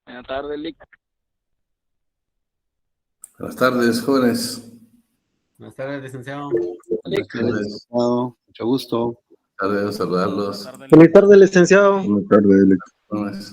Buenas tardes, Lick. Buenas tardes, jóvenes. Buenas tardes, licenciado. Buenas tardes, licenciado. Mucho gusto. Buenas tardes, saludarlos. Buenas tardes, licenciado. Buenas tardes, Jóvenes.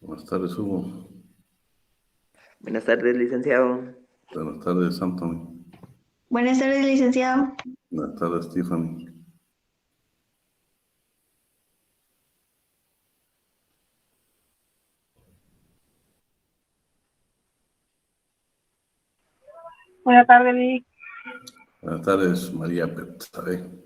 Buenas tardes, Hugo. Buenas tardes, licenciado. Buenas tardes, Anthony. Buenas tardes, licenciado. Buenas tardes, Tiffany. Buenas tardes, Lick. Buenas tardes, María Betsabe.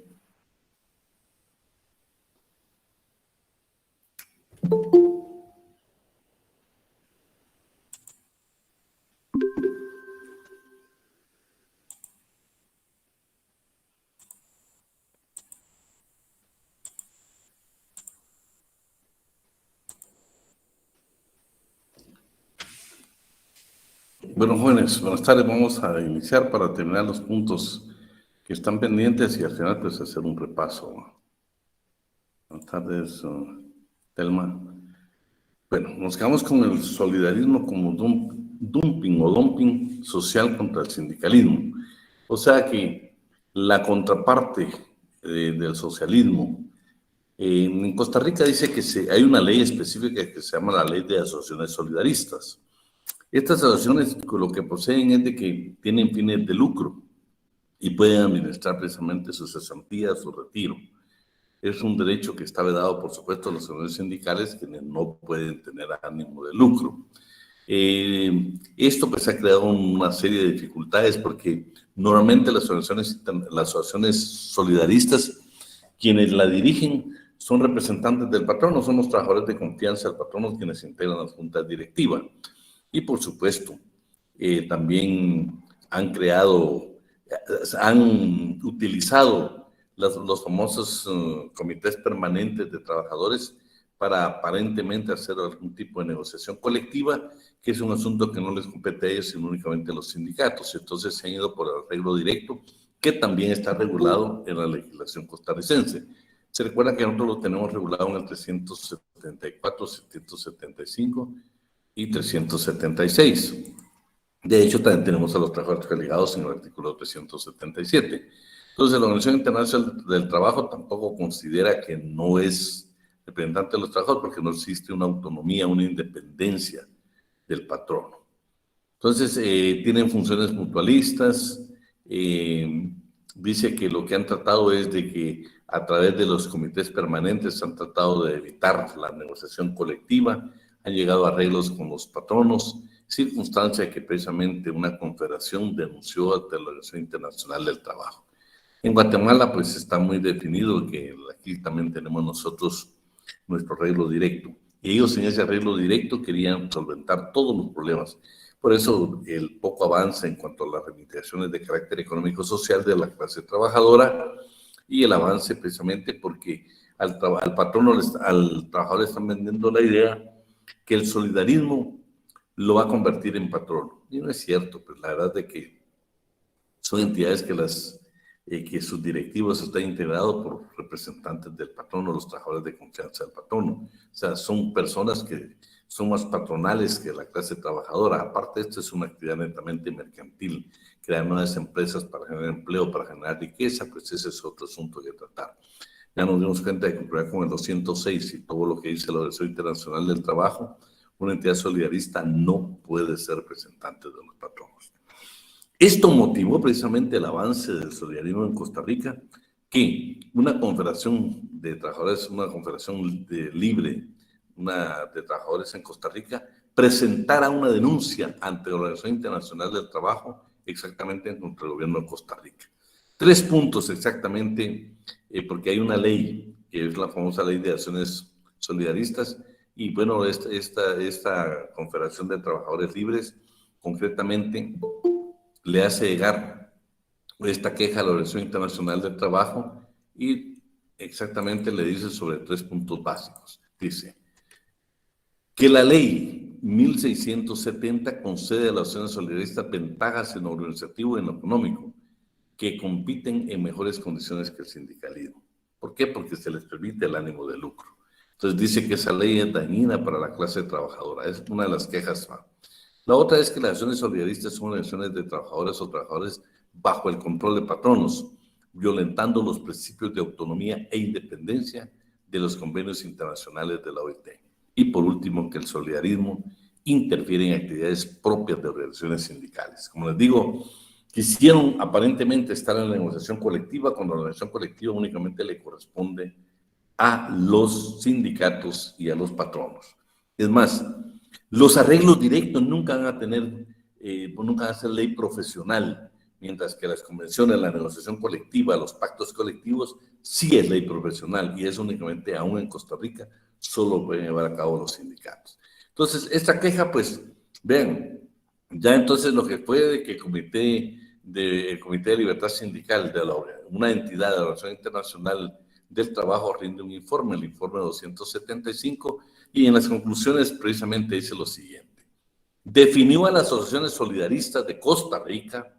Bueno, jóvenes, buenas tardes. Vamos a iniciar para terminar los puntos que están pendientes y al final pues hacer un repaso. Buenas tardes, Telma. Bueno, nos quedamos con el solidarismo como dumping social contra el sindicalismo. O sea que la contraparte del socialismo, en Costa Rica dice que hay una ley específica que se llama la Ley de Asociaciones Solidaristas. Estas asociaciones lo que poseen es de que tienen fines de lucro y pueden administrar precisamente sus cesantías, su retiro. Es un derecho que está vedado, por supuesto, a los organizaciones sindicales, quienes no pueden tener ánimo de lucro. Esto pues ha creado una serie de dificultades porque normalmente las asociaciones solidaristas, quienes la dirigen, son representantes del patrono, son los trabajadores de confianza del patrono quienes integran las juntas directivas. Y por supuesto, también han utilizado los famosos comités permanentes de trabajadores para aparentemente hacer algún tipo de negociación colectiva, que es un asunto que no les compete a ellos, sino únicamente a los sindicatos. Entonces se han ido por el arreglo directo, que también está regulado en la legislación costarricense. Se recuerda que nosotros lo tenemos regulado en el 374, 775 y 376. De hecho, también tenemos a los trabajadores relegados en el artículo 377. Entonces, la Organización Internacional del Trabajo tampoco considera que no es representante de los trabajadores porque no existe una autonomía, una independencia del patrono. Entonces, tienen funciones mutualistas. Dice que lo que han tratado es de que a través de los comités permanentes han tratado de evitar la negociación colectiva, han llegado a arreglos con los patronos, circunstancia que precisamente una confederación denunció ante la Organización Internacional del Trabajo. En Guatemala, pues está muy definido que aquí también tenemos nosotros nuestro arreglo directo. Y ellos en ese arreglo directo querían solventar todos los problemas. Por eso el poco avance en cuanto a las reivindicaciones de carácter económico-social de la clase trabajadora y el avance precisamente porque al patrón, al trabajador le están vendiendo la idea que el solidarismo lo va a convertir en patrono. Y no es cierto, pues la verdad de que son entidades que sus directivos están integrados por representantes del patrono, los trabajadores de confianza del patrono. O sea, son personas que son más patronales que la clase trabajadora. Aparte, esto es una actividad netamente mercantil, crear nuevas empresas para generar empleo, para generar riqueza, pues ese es otro asunto que tratar. Ya nos dimos cuenta de que con el 206 y todo lo que dice la Organización Internacional del Trabajo, una entidad solidarista no puede ser representante de los patronos. Esto motivó precisamente el avance del solidarismo en Costa Rica, que una confederación de trabajadores, una confederación libre, de trabajadores en Costa Rica, presentara una denuncia ante la Organización Internacional del Trabajo exactamente contra el gobierno de Costa Rica. 3 puntos exactamente, porque hay una ley, que es la famosa Ley de Acciones Solidaristas, y bueno, esta Confederación de Trabajadores Libres, concretamente, le hace llegar esta queja a la Organización Internacional del Trabajo y exactamente le dice sobre 3 puntos básicos. Dice que la ley 1670 concede a las acciones solidaristas ventajas en lo organizativo y en lo económico, que compiten en mejores condiciones que el sindicalismo. ¿Por qué? Porque se les permite el ánimo de lucro. Entonces dice que esa ley es dañina para la clase trabajadora. Es una de las quejas. La otra es que las acciones solidaristas son acciones de trabajadoras o trabajadores bajo el control de patronos, violentando los principios de autonomía e independencia de los convenios internacionales de la OIT. Y por último, que el solidarismo interfiere en actividades propias de organizaciones sindicales. Como les digo, quisieron aparentemente estar en la negociación colectiva, cuando la negociación colectiva únicamente le corresponde a los sindicatos y a los patronos. Es más, los arreglos directos nunca van a tener, nunca van a ser ley profesional, mientras que las convenciones, la negociación colectiva, los pactos colectivos, sí es ley profesional, y es únicamente, aún en Costa Rica, solo pueden llevar a cabo los sindicatos. Entonces, esta queja, pues, vean, ya entonces lo que fue de que el Comité de Libertad Sindical, una entidad de la Organización Internacional del Trabajo, rinde un informe, el informe 275, y en las conclusiones precisamente dice lo siguiente: definió a las asociaciones solidaristas de Costa Rica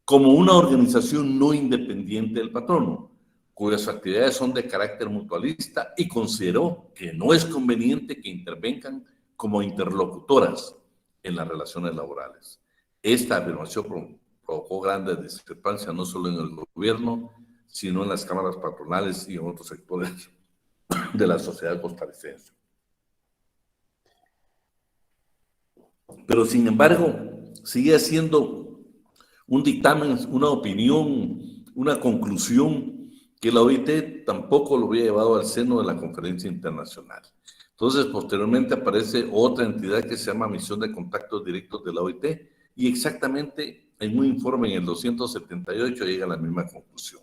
como una organización no independiente del patrono, cuyas actividades son de carácter mutualista, y consideró que no es conveniente que intervengan como interlocutoras en las relaciones laborales. Esta afirmación provocó grandes discrepancias no solo en el gobierno, sino en las cámaras patronales y en otros sectores de la sociedad costarricense. Pero sin embargo, sigue siendo un dictamen, una opinión, una conclusión que la OIT tampoco lo había llevado al seno de la conferencia internacional. Entonces, posteriormente aparece otra entidad que se llama Misión de Contactos Directos de la OIT, y exactamente en un informe en el 278 llega a la misma conclusión: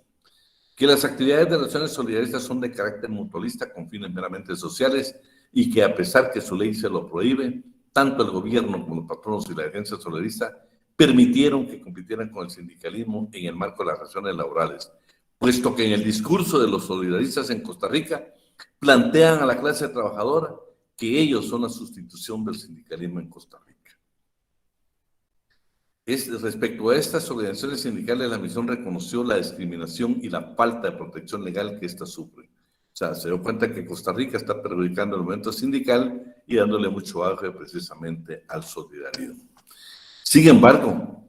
que las actividades de relaciones solidaristas son de carácter mutualista con fines meramente sociales, y que a pesar que su ley se lo prohíbe, tanto el gobierno como los patronos y la agencia solidarista permitieron que compitieran con el sindicalismo en el marco de las relaciones laborales, puesto que en el discurso de los solidaristas en Costa Rica plantean a la clase trabajadora que ellos son la sustitución del sindicalismo en Costa Rica. Respecto a estas organizaciones sindicales, la misión reconoció la discriminación y la falta de protección legal que éstas sufren. O sea, se dio cuenta que Costa Rica está perjudicando el movimiento sindical y dándole mucho auge precisamente al solidarismo. Sin embargo,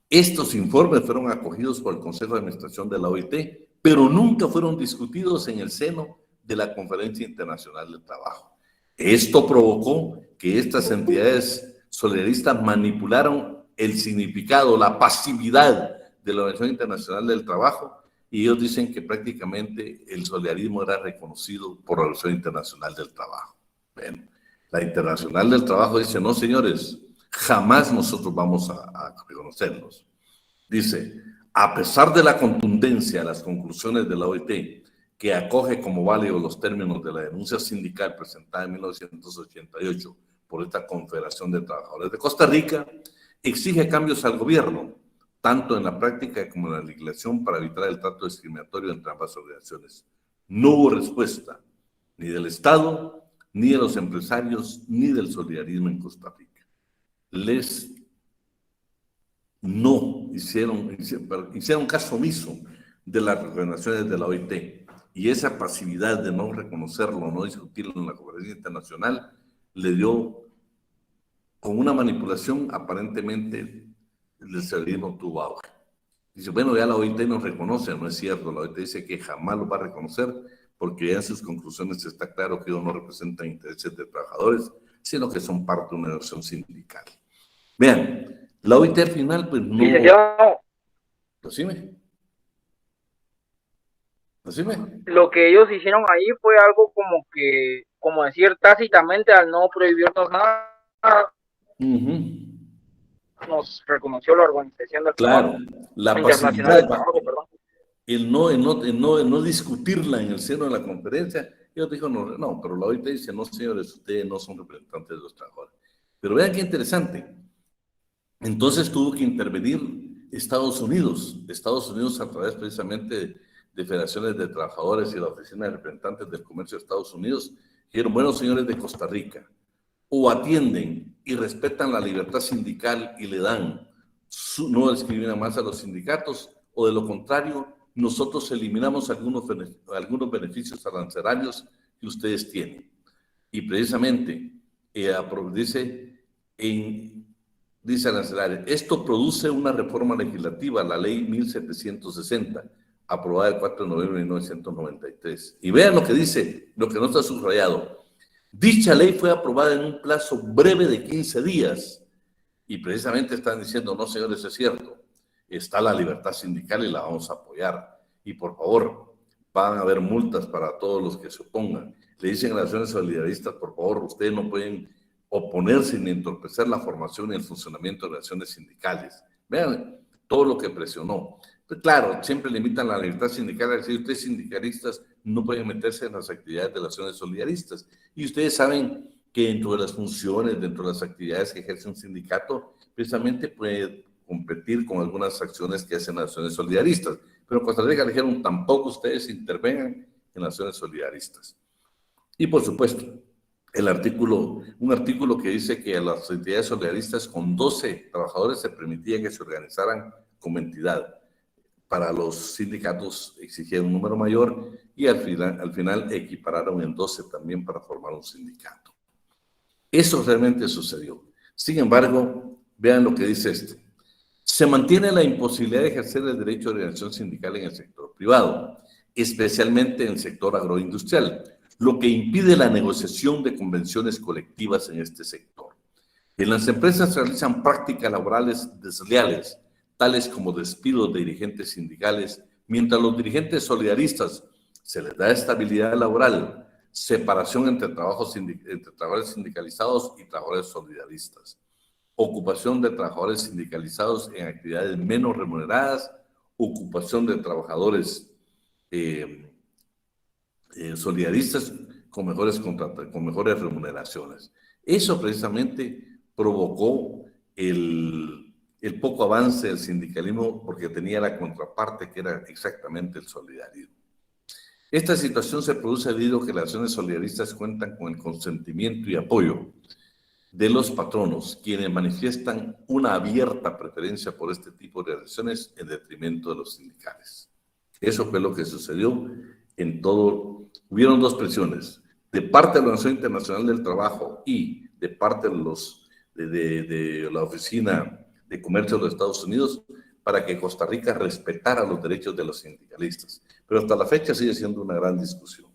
estos informes fueron acogidos por el Consejo de Administración de la OIT, pero nunca fueron discutidos en el seno de la Conferencia Internacional del Trabajo. Esto provocó que estas entidades solidaristas manipularon el significado, la pasividad de la Organización Internacional del Trabajo, y ellos dicen que prácticamente el solidarismo era reconocido por la Organización Internacional del Trabajo. Bueno, la Internacional del Trabajo dice: no, señores, jamás nosotros vamos a reconocerlos. Dice: a pesar de la contundencia de las conclusiones de la OIT, que acoge como válidos los términos de la denuncia sindical presentada en 1988 por esta Confederación de Trabajadores de Costa Rica, exige cambios al gobierno, tanto en la práctica como en la legislación, para evitar el trato discriminatorio entre ambas organizaciones. No hubo respuesta ni del Estado, ni de los empresarios, ni del solidarismo en Costa Rica. No hicieron caso omiso de las recomendaciones de la OIT, y esa pasividad de no reconocerlo, no discutirlo en la Conferencia Internacional, le dio, con una manipulación, aparentemente el solidarismo tuvo auge. Dice: bueno, ya la OIT nos reconoce. No es cierto, la OIT dice que jamás lo va a reconocer, porque ya en sus conclusiones está claro que ellos no representan intereses de trabajadores, sino que son parte de una organización sindical. Vean, la OIT al final, pues no... Licenciado, Decime. lo que ellos hicieron ahí fue algo como decir tácitamente, al no prohibirnos nada, nos reconoció la Organización del Trabajo. Claro, la Internacional pasividad, del Trabajo, perdón. el no discutirla en el seno de la conferencia. Ellos dijeron: no, pero la OIT dice: no, señores, ustedes no son representantes de los trabajadores. Pero vean qué interesante. Entonces tuvo que intervenir Estados Unidos a través precisamente de federaciones de trabajadores y la Oficina de Representantes del Comercio de Estados Unidos, dijeron, bueno, señores de Costa Rica, o atienden y respetan la libertad sindical y le dan, no discriminan más a los sindicatos, o de lo contrario, nosotros eliminamos algunos beneficios arancelarios que ustedes tienen. Y precisamente, dice arancelario, esto produce una reforma legislativa, la ley 1760, aprobada el 4 de noviembre de 1993. Y vean lo que dice, lo que no está subrayado. Dicha ley fue aprobada en un plazo breve de 15 días. Y precisamente están diciendo, no, señores, es cierto, está la libertad sindical y la vamos a apoyar. Y por favor, van a haber multas para todos los que se opongan. Le dicen a las acciones solidaristas, por favor, ustedes no pueden oponerse ni entorpecer la formación y el funcionamiento de las acciones sindicales. Vean todo lo que presionó. Pues claro, siempre limitan la libertad sindical a decir, ustedes sindicalistas no pueden meterse en las actividades de las acciones solidaristas. Y ustedes saben que dentro de las funciones, dentro de las actividades que ejerce un sindicato, precisamente puede competir con algunas acciones que hacen las acciones solidaristas. Pero en Costa Rica le dijeron, tampoco ustedes intervengan en las acciones solidaristas. Y por supuesto, un artículo que dice que a las entidades solidaristas con 12 trabajadores se permitía que se organizaran como entidad. Para los sindicatos exigían un número mayor y al final equipararon en 12 también para formar un sindicato. Eso realmente sucedió. Sin embargo, vean lo que dice esto. Se mantiene la imposibilidad de ejercer el derecho de organización sindical en el sector privado, especialmente en el sector agroindustrial, lo que impide la negociación de convenciones colectivas en este sector. En las empresas se realizan prácticas laborales desleales, tales como despidos de dirigentes sindicales, mientras a los dirigentes solidaristas se les da estabilidad laboral, separación entre trabajadores sindicalizados y trabajadores solidaristas, ocupación de trabajadores sindicalizados en actividades menos remuneradas, ocupación de trabajadores solidaristas con mejores remuneraciones. Eso precisamente provocó el poco avance del sindicalismo porque tenía la contraparte que era exactamente el solidarismo. Esta situación se produce debido a que las acciones solidaristas cuentan con el consentimiento y apoyo de los patronos, quienes manifiestan una abierta preferencia por este tipo de acciones en detrimento de los sindicales. Eso fue lo que sucedió en todo. Hubieron dos presiones, de parte de la Organización Internacional del Trabajo y de parte de la Oficina de Comercio de los Estados Unidos, para que Costa Rica respetara los derechos de los sindicalistas. Pero hasta la fecha sigue siendo una gran discusión.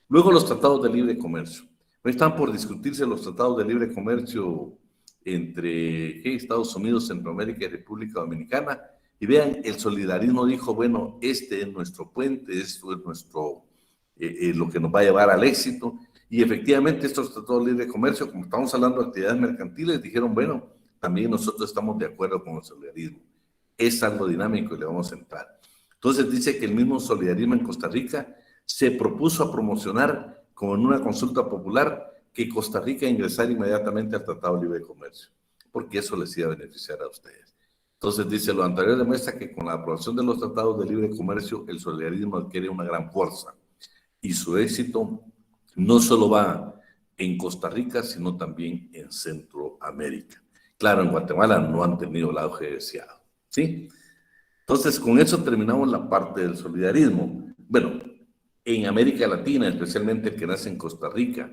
Luego los tratados de libre comercio. No están por discutirse los tratados de libre comercio entre Estados Unidos, Centroamérica y República Dominicana. Y vean, el solidarismo dijo, bueno, este es nuestro puente, esto es lo que nos va a llevar al éxito. Y efectivamente estos tratados de libre comercio, como estamos hablando de actividades mercantiles, dijeron, bueno, también nosotros estamos de acuerdo con el solidarismo. Es algo dinámico y le vamos a entrar. Entonces dice que el mismo solidarismo en Costa Rica se propuso a promocionar, como en una consulta popular, que Costa Rica ingresara inmediatamente al Tratado de Libre Comercio, porque eso les iba a beneficiar a ustedes. Entonces dice, lo anterior demuestra que con la aprobación de los tratados de libre comercio, el solidarismo adquiere una gran fuerza y su éxito no solo va en Costa Rica, sino también en Centroamérica. Claro, en Guatemala no han tenido el auge deseado, ¿sí? Entonces, con eso terminamos la parte del solidarismo. Bueno, en América Latina, especialmente el que nace en Costa Rica,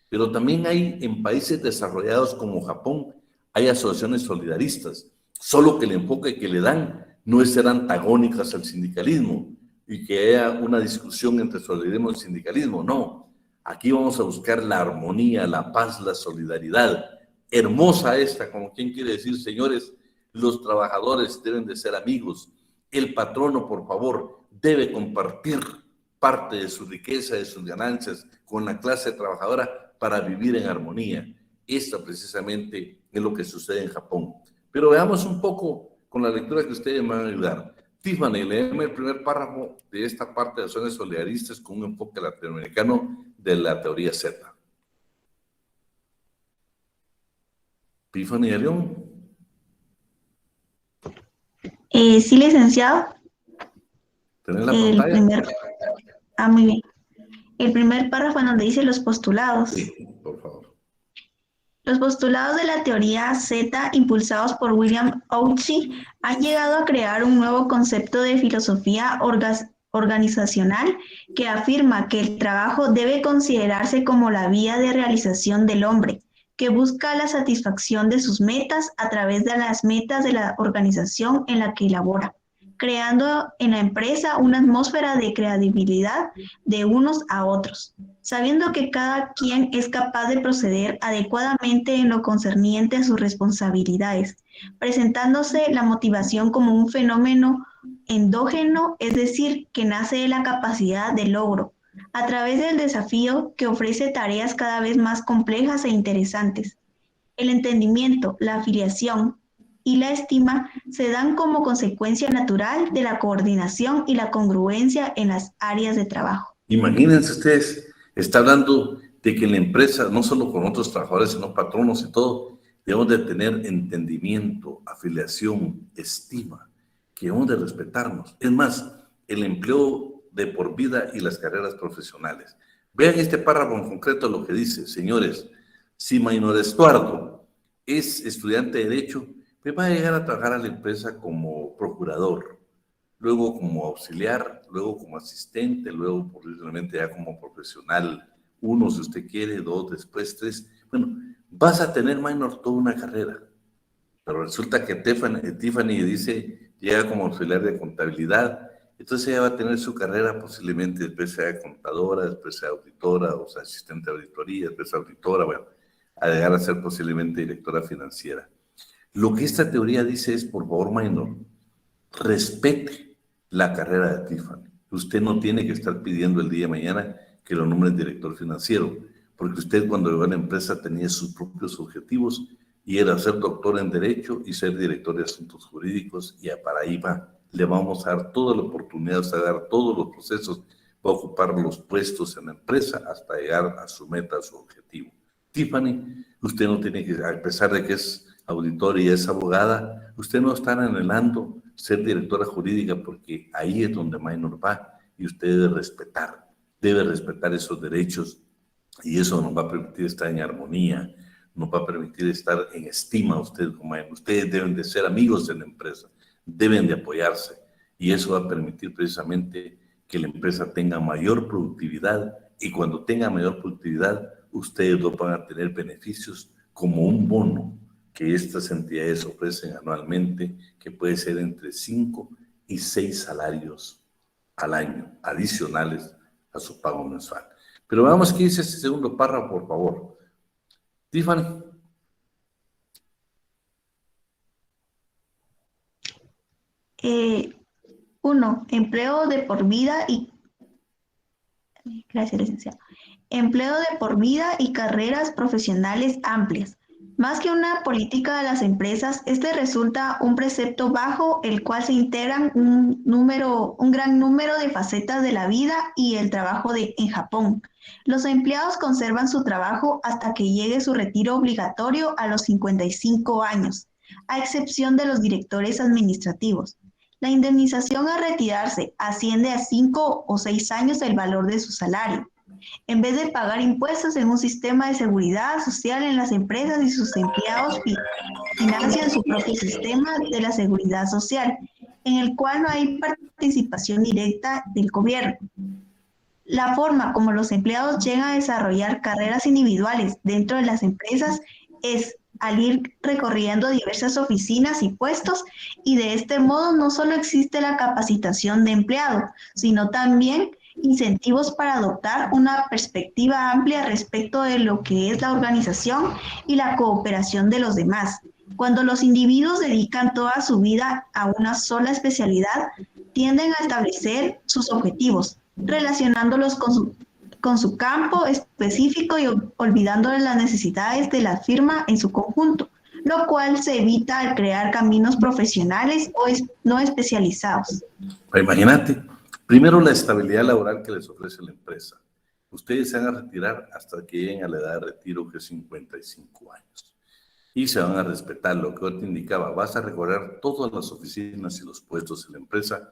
pero también hay en países desarrollados como Japón, hay asociaciones solidaristas, solo que el enfoque que le dan no es ser antagónicas al sindicalismo y que haya una discusión entre solidarismo y sindicalismo, no. Aquí vamos a buscar la armonía, la paz, la solidaridad. Hermosa esta, como quien quiere decir, señores, los trabajadores deben de ser amigos. El patrono, por favor, debe compartir parte de su riqueza, de sus ganancias con la clase trabajadora para vivir en armonía. Esta precisamente es lo que sucede en Japón. Pero veamos un poco con la lectura que ustedes me van a ayudar. Tiffany, léeme el primer párrafo de esta parte de acciones solidaristas con un enfoque latinoamericano de la teoría Z. Tiffany Arión. Sí, licenciado. ¿Tenés la El pantalla? primer, muy bien. El primer párrafo en donde dice los postulados. Sí, por favor. Los postulados de la teoría Z, impulsados por William Auchi, han llegado a crear un nuevo concepto de filosofía organizacional que afirma que el trabajo debe considerarse como la vía de realización del hombre, que busca la satisfacción de sus metas a través de las metas de la organización en la que labora, creando en la empresa una atmósfera de credibilidad de unos a otros, sabiendo que cada quien es capaz de proceder adecuadamente en lo concerniente a sus responsabilidades, presentándose la motivación como un fenómeno endógeno, es decir, que nace de la capacidad de logro, a través del desafío que ofrece tareas cada vez más complejas e interesantes. El entendimiento, la afiliación y la estima se dan como consecuencia natural de la coordinación y la congruencia en las áreas de trabajo. Imagínense ustedes, está hablando de que en la empresa, no solo con otros trabajadores, sino patronos y todo, debemos de tener entendimiento, afiliación, estima, que debemos de respetarnos. Es más, el empleo de por vida y las carreras profesionales. Vean este párrafo en concreto lo que dice, señores, si Maynor Estuardo es estudiante de Derecho, pues va a llegar a trabajar a la empresa como procurador, luego como auxiliar, luego como asistente, luego posiblemente ya como profesional, uno si usted quiere, dos, después tres. Bueno, vas a tener, Maynor, toda una carrera. Pero resulta que Tiffany dice, llega como auxiliar de contabilidad, entonces ella va a tener su carrera posiblemente, después sea contadora, después sea auditora, o sea, asistente de auditoría, después auditora, bueno, a llegar a ser posiblemente directora financiera. Lo que esta teoría dice es, por favor, Maynor, respete la carrera de Tiffany. Usted no tiene que estar pidiendo el día de mañana que lo nombren director financiero, porque usted cuando llegó a la empresa tenía sus propios objetivos y era ser doctor en Derecho y ser director de Asuntos Jurídicos, y para ahí va. Le vamos a dar toda la oportunidad, a dar todos los procesos, va a ocupar los puestos en la empresa hasta llegar a su meta, a su objetivo. Tiffany, usted no tiene que, a pesar de que es auditora y es abogada, usted no está anhelando ser directora jurídica porque ahí es donde Maynor va y usted debe respetar esos derechos y eso nos va a permitir estar en armonía, nos va a permitir estar en estima usted como Maynor. Ustedes deben de ser amigos de la empresa, deben de apoyarse y eso va a permitir precisamente que la empresa tenga mayor productividad y cuando tenga mayor productividad ustedes no van a tener beneficios como un bono que estas entidades ofrecen anualmente, que puede ser entre 5 y 6 salarios al año, adicionales a su pago mensual. Pero veamos qué dice este segundo párrafo, por favor. Tiffany. Uno, empleo de por vida y... Gracias, licenciado. Empleo de por vida y carreras profesionales amplias. Más que una política de las empresas, este resulta un precepto bajo el cual se integran un gran número de facetas de la vida y el trabajo en Japón. Los empleados conservan su trabajo hasta que llegue su retiro obligatorio a los 55 años, a excepción de los directores administrativos. La indemnización a retirarse asciende a 5 o 6 años del valor de su salario. En vez de pagar impuestos en un sistema de seguridad social en las empresas y sus empleados financian su propio sistema de la seguridad social, en el cual no hay participación directa del gobierno. La forma como los empleados llegan a desarrollar carreras individuales dentro de las empresas es al ir recorriendo diversas oficinas y puestos, y de este modo no solo existe la capacitación de empleado, sino también incentivos para adoptar una perspectiva amplia respecto de lo que es la organización y la cooperación de los demás. Cuando los individuos dedican toda su vida a una sola especialidad, tienden a establecer sus objetivos, relacionándolos con su campo específico y olvidando de las necesidades de la firma en su conjunto, lo cual se evita al crear caminos profesionales o no especializados. Imagínate, primero la estabilidad laboral que les ofrece la empresa. Ustedes se van a retirar hasta que lleguen a la edad de retiro, que es 55 años. Y se van a respetar lo que yo te indicaba. Vas a recorrer todas las oficinas y los puestos en la empresa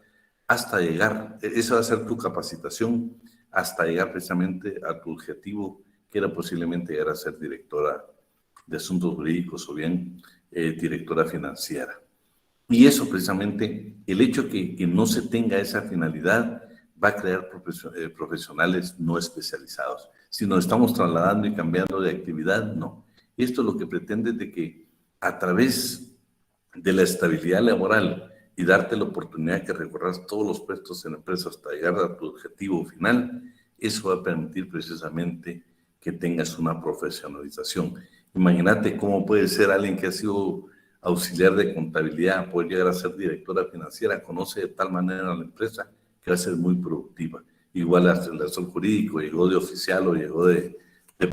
hasta llegar, esa va a ser tu capacitación, hasta llegar precisamente a tu objetivo, que era posiblemente llegar a ser directora de asuntos jurídicos o bien directora financiera. Y eso precisamente, el hecho que no se tenga esa finalidad va a crear profesionales no especializados. Si nos estamos trasladando y cambiando de actividad, no. Esto lo que pretende es de que a través de la estabilidad laboral y darte la oportunidad que recorras todos los puestos en la empresa hasta llegar a tu objetivo final, eso va a permitir precisamente que tengas una profesionalización. Imagínate cómo puede ser alguien que ha sido auxiliar de contabilidad, poder llegar a ser directora financiera, conoce de tal manera a la empresa que va a ser muy productiva. Igual el asesor jurídico, llegó de oficial o llegó de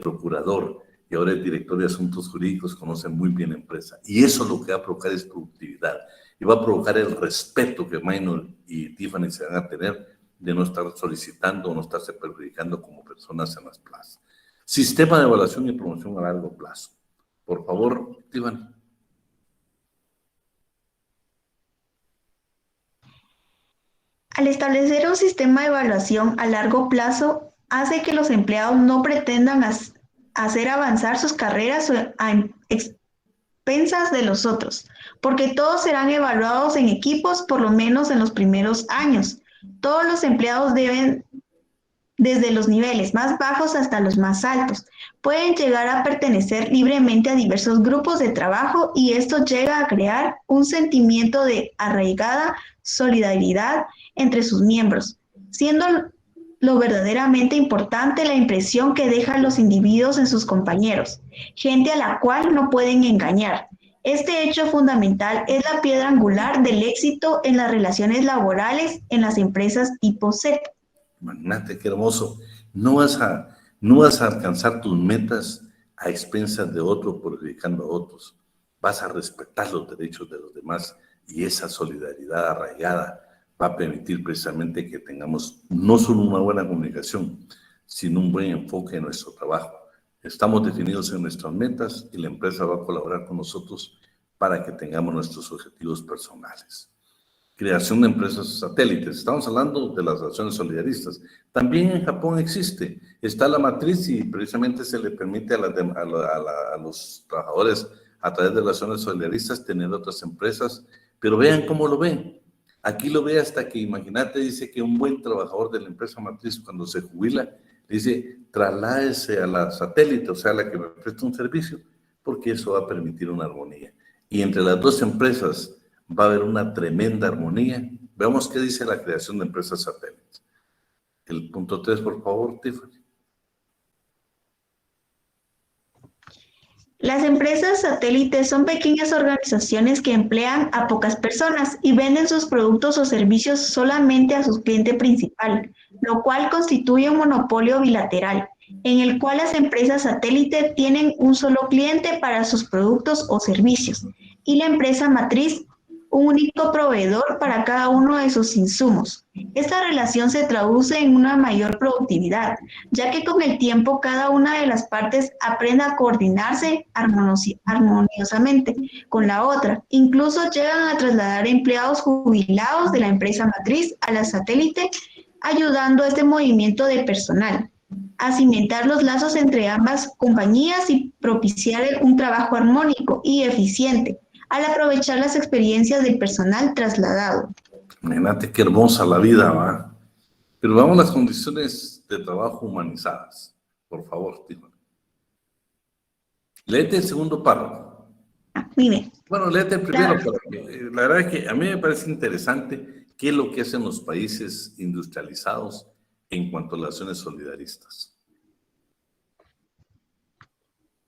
procurador y ahora es director de asuntos jurídicos, conoce muy bien la empresa. Y eso lo que va a provocar es productividad y va a provocar el respeto que Maynor y Tiffany se van a tener de no estar solicitando o no estarse perjudicando como personas en las plazas. Sistema de evaluación y promoción a largo plazo. Por favor, Tiffany. Al establecer un sistema de evaluación a largo plazo, hace que los empleados no pretendan hacer avanzar sus carreras a expensas de los otros, porque todos serán evaluados en equipos por lo menos en los primeros años. Todos los empleados deben, desde los niveles más bajos hasta los más altos, pueden llegar a pertenecer libremente a diversos grupos de trabajo y esto llega a crear un sentimiento de arraigada solidaridad entre sus miembros, siendo lo verdaderamente importante la impresión que dejan los individuos en sus compañeros, gente a la cual no pueden engañar. Este hecho fundamental es la piedra angular del éxito en las relaciones laborales en las empresas tipo Z. Imagínate qué hermoso. No vas a alcanzar tus metas a expensas de otros, perjudicando a otros. Vas a respetar los derechos de los demás y esa solidaridad arraigada va a permitir precisamente que tengamos no solo una buena comunicación, sino un buen enfoque en nuestro trabajo. Estamos definidos en nuestras metas y la empresa va a colaborar con nosotros para que tengamos nuestros objetivos personales. Creación de empresas satélites. Estamos hablando de las relaciones solidaristas. También en Japón existe. Está la matriz y precisamente se le permite a los trabajadores a través de relaciones solidaristas tener otras empresas. Pero vean cómo lo ven. Aquí lo ve hasta que, imagínate, dice que un buen trabajador de la empresa matriz cuando se jubila, dice, trasládese a la satélite, o sea, a la que me presta un servicio, porque eso va a permitir una armonía. Y entre las dos empresas va a haber una tremenda armonía. Veamos qué dice la creación de empresas satélites. El punto 3, por favor, Tiffany. Las empresas satélites son pequeñas organizaciones que emplean a pocas personas y venden sus productos o servicios solamente a su cliente principal, lo cual constituye un monopolio bilateral, en el cual las empresas satélite tienen un solo cliente para sus productos o servicios, y la empresa matriz un único proveedor para cada uno de sus insumos. Esta relación se traduce en una mayor productividad, ya que con el tiempo cada una de las partes aprende a coordinarse armoniosamente con la otra. Incluso llegan a trasladar empleados jubilados de la empresa matriz a la satélite, ayudando a este movimiento de personal, a cimentar los lazos entre ambas compañías y propiciar un trabajo armónico y eficiente, al aprovechar las experiencias del personal trasladado. Imagínate qué hermosa la vida, ¿va? Pero vamos a las condiciones de trabajo humanizadas. Por favor, Tiffany. Léete el segundo párrafo. Mire. Bueno, léete el primero, porque la verdad es que a mí me parece interesante qué es lo que hacen los países industrializados en cuanto a relaciones solidaristas.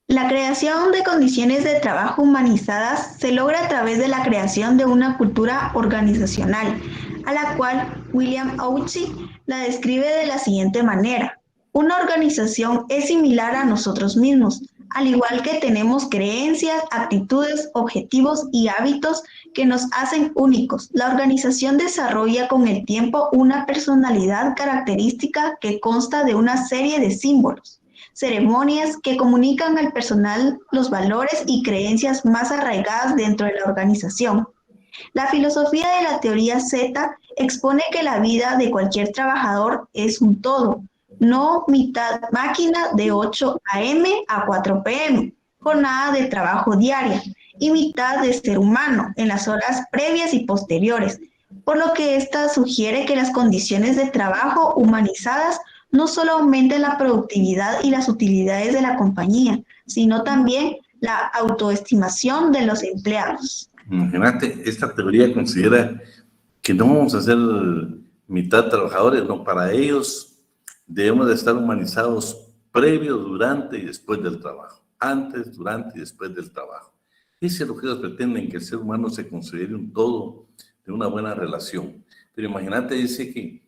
La creación de condiciones de trabajo humanizadas se logra a través de la creación de una cultura organizacional, a la cual William Auchi la describe de la siguiente manera. Una organización es similar a nosotros mismos, al igual que tenemos creencias, actitudes, objetivos y hábitos que nos hacen únicos. La organización desarrolla con el tiempo una personalidad característica que consta de una serie de símbolos, ceremonias que comunican al personal los valores y creencias más arraigadas dentro de la organización. La filosofía de la teoría Z expone que la vida de cualquier trabajador es un todo, no mitad máquina de 8 a.m. a 4 p.m., jornada de trabajo diaria, y mitad de ser humano en las horas previas y posteriores, por lo que esta sugiere que las condiciones de trabajo humanizadas no solo aumenten la productividad y las utilidades de la compañía, sino también la autoestimación de los empleados. Imagínate, esta teoría considera que no vamos a ser mitad trabajadores, no, para ellos debemos de estar humanizados previo, durante y después del trabajo, antes, durante y después del trabajo. Ese es lo que ellos pretenden, que el ser humano se considere un todo de una buena relación. Pero imagínate, dice que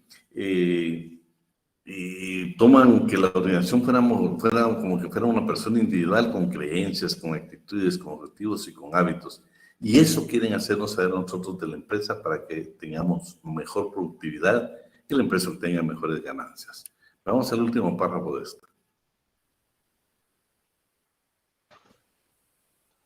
toman que la organización fuera como que fuera una persona individual con creencias, con actitudes, con objetivos y con hábitos. Y eso quieren hacernos saber nosotros de la empresa para que tengamos mejor productividad y la empresa obtenga mejores ganancias. Vamos al último párrafo de esto.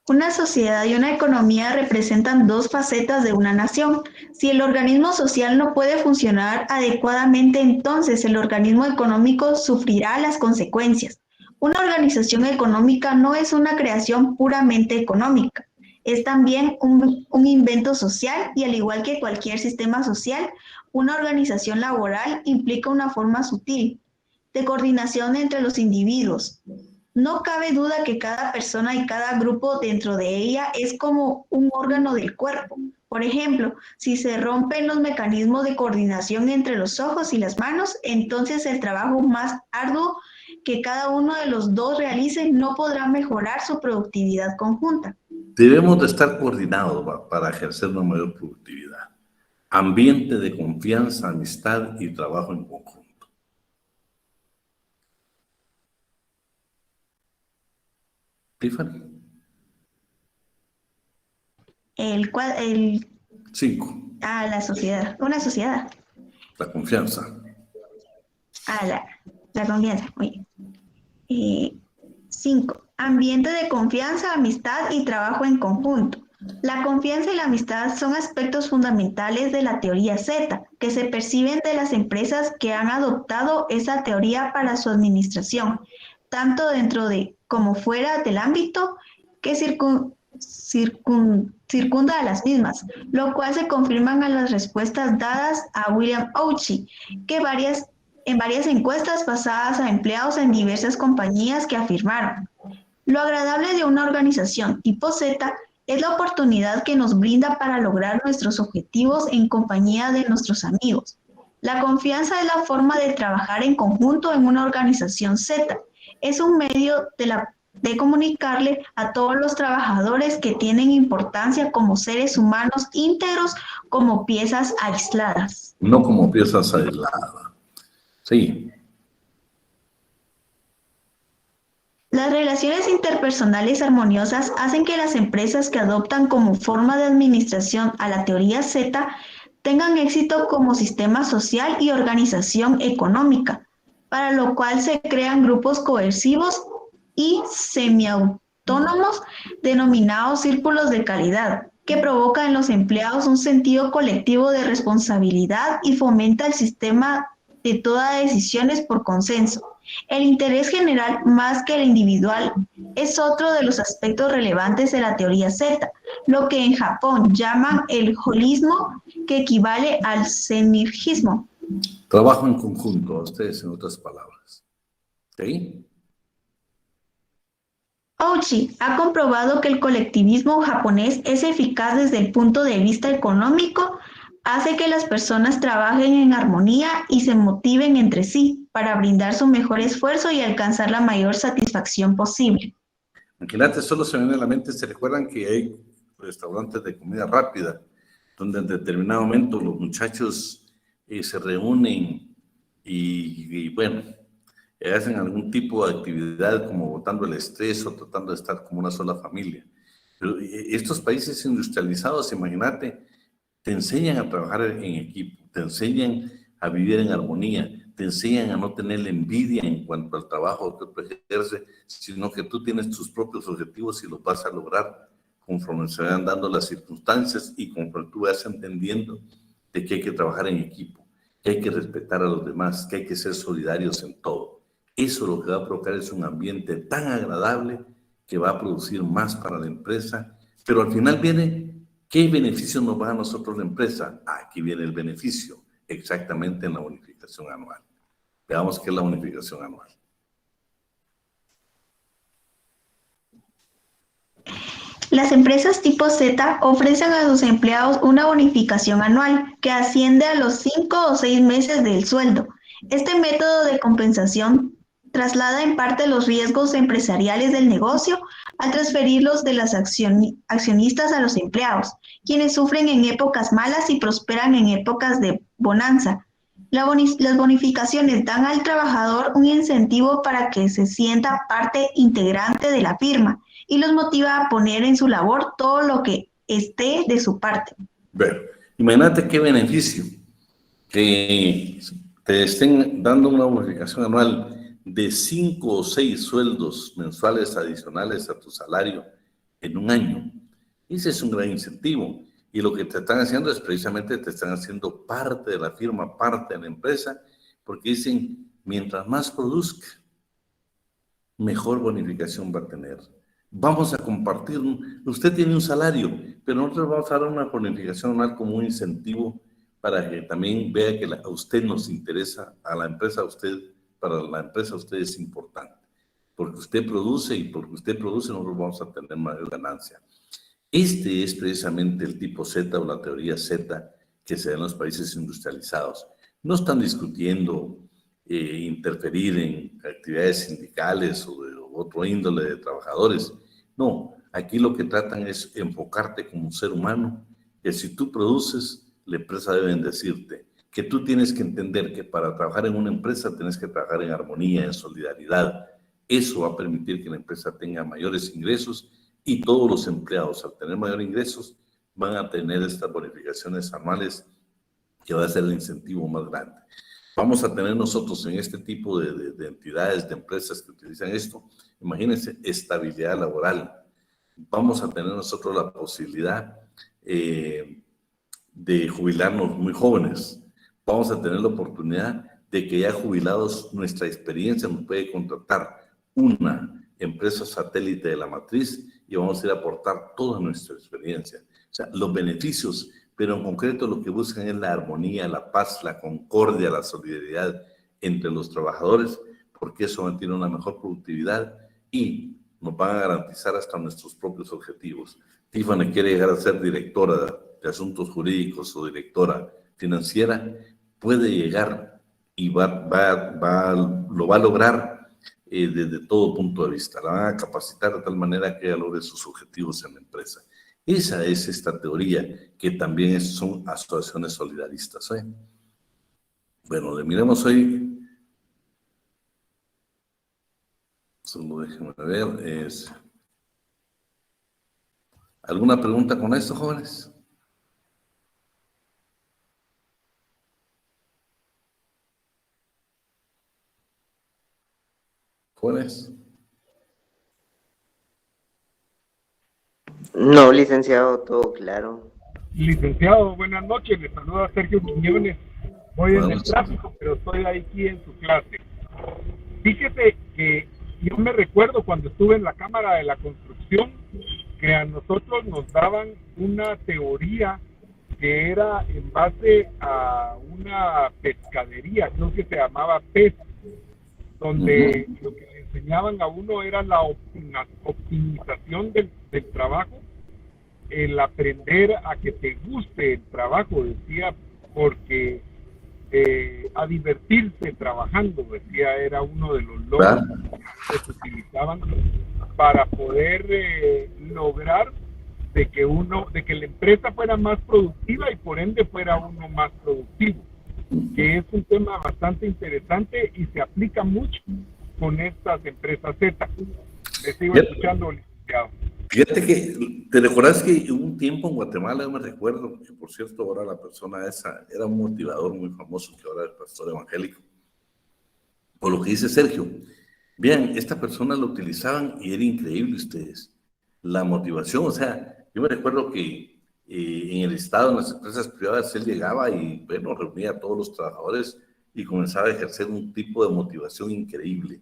Una sociedad y una economía representan dos facetas de una nación. Si el organismo social no puede funcionar adecuadamente, entonces el organismo económico sufrirá las consecuencias. Una organización económica no es una creación puramente económica, es también un invento social y al igual que cualquier sistema social, una organización laboral implica una forma sutil de coordinación entre los individuos. No cabe duda que cada persona y cada grupo dentro de ella es como un órgano del cuerpo. Por ejemplo, si se rompen los mecanismos de coordinación entre los ojos y las manos, entonces el trabajo más arduo que cada uno de los dos realice no podrá mejorar su productividad conjunta. Debemos de estar coordinados para ejercer una mayor productividad. Ambiente de confianza, amistad y trabajo en conjunto. Tiffany. El 5. la sociedad, una sociedad. La confianza. La confianza, muy bien. 5. Ambiente de confianza, amistad y trabajo en conjunto. La confianza y la amistad son aspectos fundamentales de la teoría Z, que se perciben de las empresas que han adoptado esa teoría para su administración, tanto dentro de como fuera del ámbito que circunda a las mismas, lo cual se confirman a las respuestas dadas a William Ouchi, en varias encuestas pasadas a empleados en diversas compañías que afirmaron: lo agradable de una organización tipo Z es la oportunidad que nos brinda para lograr nuestros objetivos en compañía de nuestros amigos. La confianza es la forma de trabajar en conjunto en una organización Z. Es un medio de comunicarle a todos los trabajadores que tienen importancia como seres humanos íntegros, como piezas aisladas. No como piezas aisladas. Sí. Las relaciones interpersonales armoniosas hacen que las empresas que adoptan como forma de administración a la teoría Z tengan éxito como sistema social y organización económica, para lo cual se crean grupos coercivos y semiautónomos denominados círculos de calidad, que provoca en los empleados un sentido colectivo de responsabilidad y fomenta el sistema de toma de decisiones por consenso. El interés general más que el individual es otro de los aspectos relevantes de la teoría Z, lo que en Japón llaman el holismo, que equivale al sinergismo. Trabajo en conjunto, ustedes en otras palabras. ¿Sí? Ouchi ha comprobado que el colectivismo japonés es eficaz desde el punto de vista económico, hace que las personas trabajen en armonía y se motiven entre sí para brindar su mejor esfuerzo y alcanzar la mayor satisfacción posible. Imagínate, solo se me viene a la mente, se recuerdan que hay restaurantes de comida rápida, donde en determinado momento los muchachos se reúnen y bueno, hacen algún tipo de actividad como botando el estrés o tratando de estar como una sola familia. Pero estos países industrializados, imagínate, te enseñan a trabajar en equipo, te enseñan a vivir en armonía, te enseñan a no tener envidia en cuanto al trabajo que tú ejerces, sino que tú tienes tus propios objetivos y los vas a lograr conforme se vayan dando las circunstancias y conforme tú vas entendiendo de que hay que trabajar en equipo, que hay que respetar a los demás, que hay que ser solidarios en todo. Eso lo que va a provocar es un ambiente tan agradable que va a producir más para la empresa, pero al final viene, ¿qué beneficio nos va a nosotros la empresa? Aquí viene el beneficio, exactamente en la bonificación anual. Veamos qué es la bonificación anual. Las empresas tipo Z ofrecen a sus empleados una bonificación anual que asciende a los 5 o 6 meses del sueldo. Este método de compensación traslada en parte los riesgos empresariales del negocio al transferirlos de los accionistas a los empleados, quienes sufren en épocas malas y prosperan en épocas de bonanza. Las bonificaciones dan al trabajador un incentivo para que se sienta parte integrante de la firma y los motiva a poner en su labor todo lo que esté de su parte. Bueno, imagínate qué beneficio que te estén dando una bonificación anual de 5 o 6 sueldos mensuales adicionales a tu salario en un año. Ese es un gran incentivo. Y lo que te están haciendo es precisamente te están haciendo parte de la firma, parte de la empresa, porque dicen, mientras más produzca, mejor bonificación va a tener. Vamos a compartir, usted tiene un salario, pero nosotros vamos a dar una bonificación anual como un incentivo para que también vea que a usted nos interesa, a la empresa, a usted, para la empresa usted es importante, porque usted produce y porque usted produce nosotros vamos a tener mayor ganancia. Este es precisamente el tipo Z o la teoría Z que se da en los países industrializados. No están discutiendo interferir en actividades sindicales o de otro índole de trabajadores. No, aquí lo que tratan es enfocarte como un ser humano, que si tú produces, la empresa debe decirte que tú tienes que entender que para trabajar en una empresa tienes que trabajar en armonía, en solidaridad. Eso va a permitir que la empresa tenga mayores ingresos y todos los empleados, al tener mayores ingresos, van a tener estas bonificaciones anuales que va a ser el incentivo más grande. Vamos a tener nosotros en este tipo de entidades, de empresas que utilizan esto, imagínense, estabilidad laboral. Vamos a tener nosotros la posibilidad de jubilarnos muy jóvenes. Vamos a tener la oportunidad de que ya jubilados nuestra experiencia nos puede contratar una empresa satélite de la matriz y vamos a ir a aportar toda nuestra experiencia. O sea, los beneficios, pero en concreto lo que buscan es la armonía, la paz, la concordia, la solidaridad entre los trabajadores, porque eso mantiene una mejor productividad y nos van a garantizar hasta nuestros propios objetivos. Tiffany quiere llegar a ser directora de asuntos jurídicos o directora financiera, puede llegar y lo va a lograr desde todo punto de vista. La van a capacitar de tal manera que ella logre sus objetivos en la empresa. Esa es esta teoría que también son asociaciones solidaristas. Bueno, miremos hoy. Solo déjenme ver. ¿Alguna pregunta con esto, jóvenes? ¿Jóvenes? No, licenciado, todo claro. Licenciado, buenas noches, le saluda Sergio Quiñones. Voy en el tráfico, pero estoy aquí en su clase. Fíjese que yo me recuerdo cuando estuve en la Cámara de la Construcción que a nosotros nos daban una teoría que era en base a una pescadería, creo que se llamaba PES, donde lo que le enseñaban a uno era la optimización del trabajo, el aprender a que te guste el trabajo, decía, porque a divertirse trabajando, decía, era uno de los logros que se utilizaban para poder lograr de que la empresa fuera más productiva y por ende fuera uno más productivo, que es un tema bastante interesante y se aplica mucho con estas empresas Z. Les sigo escuchando, licenciado. Fíjate que, ¿te recordás que hubo un tiempo en Guatemala, yo me recuerdo, que por cierto ahora la persona esa era un motivador muy famoso, que ahora es pastor evangélico, por lo que dice Sergio? Vean, esta persona lo utilizaban y era increíble ustedes, la motivación, o sea, Yo me recuerdo que en el Estado, en las empresas privadas, él llegaba y, bueno, reunía a todos los trabajadores y comenzaba a ejercer un tipo de motivación increíble.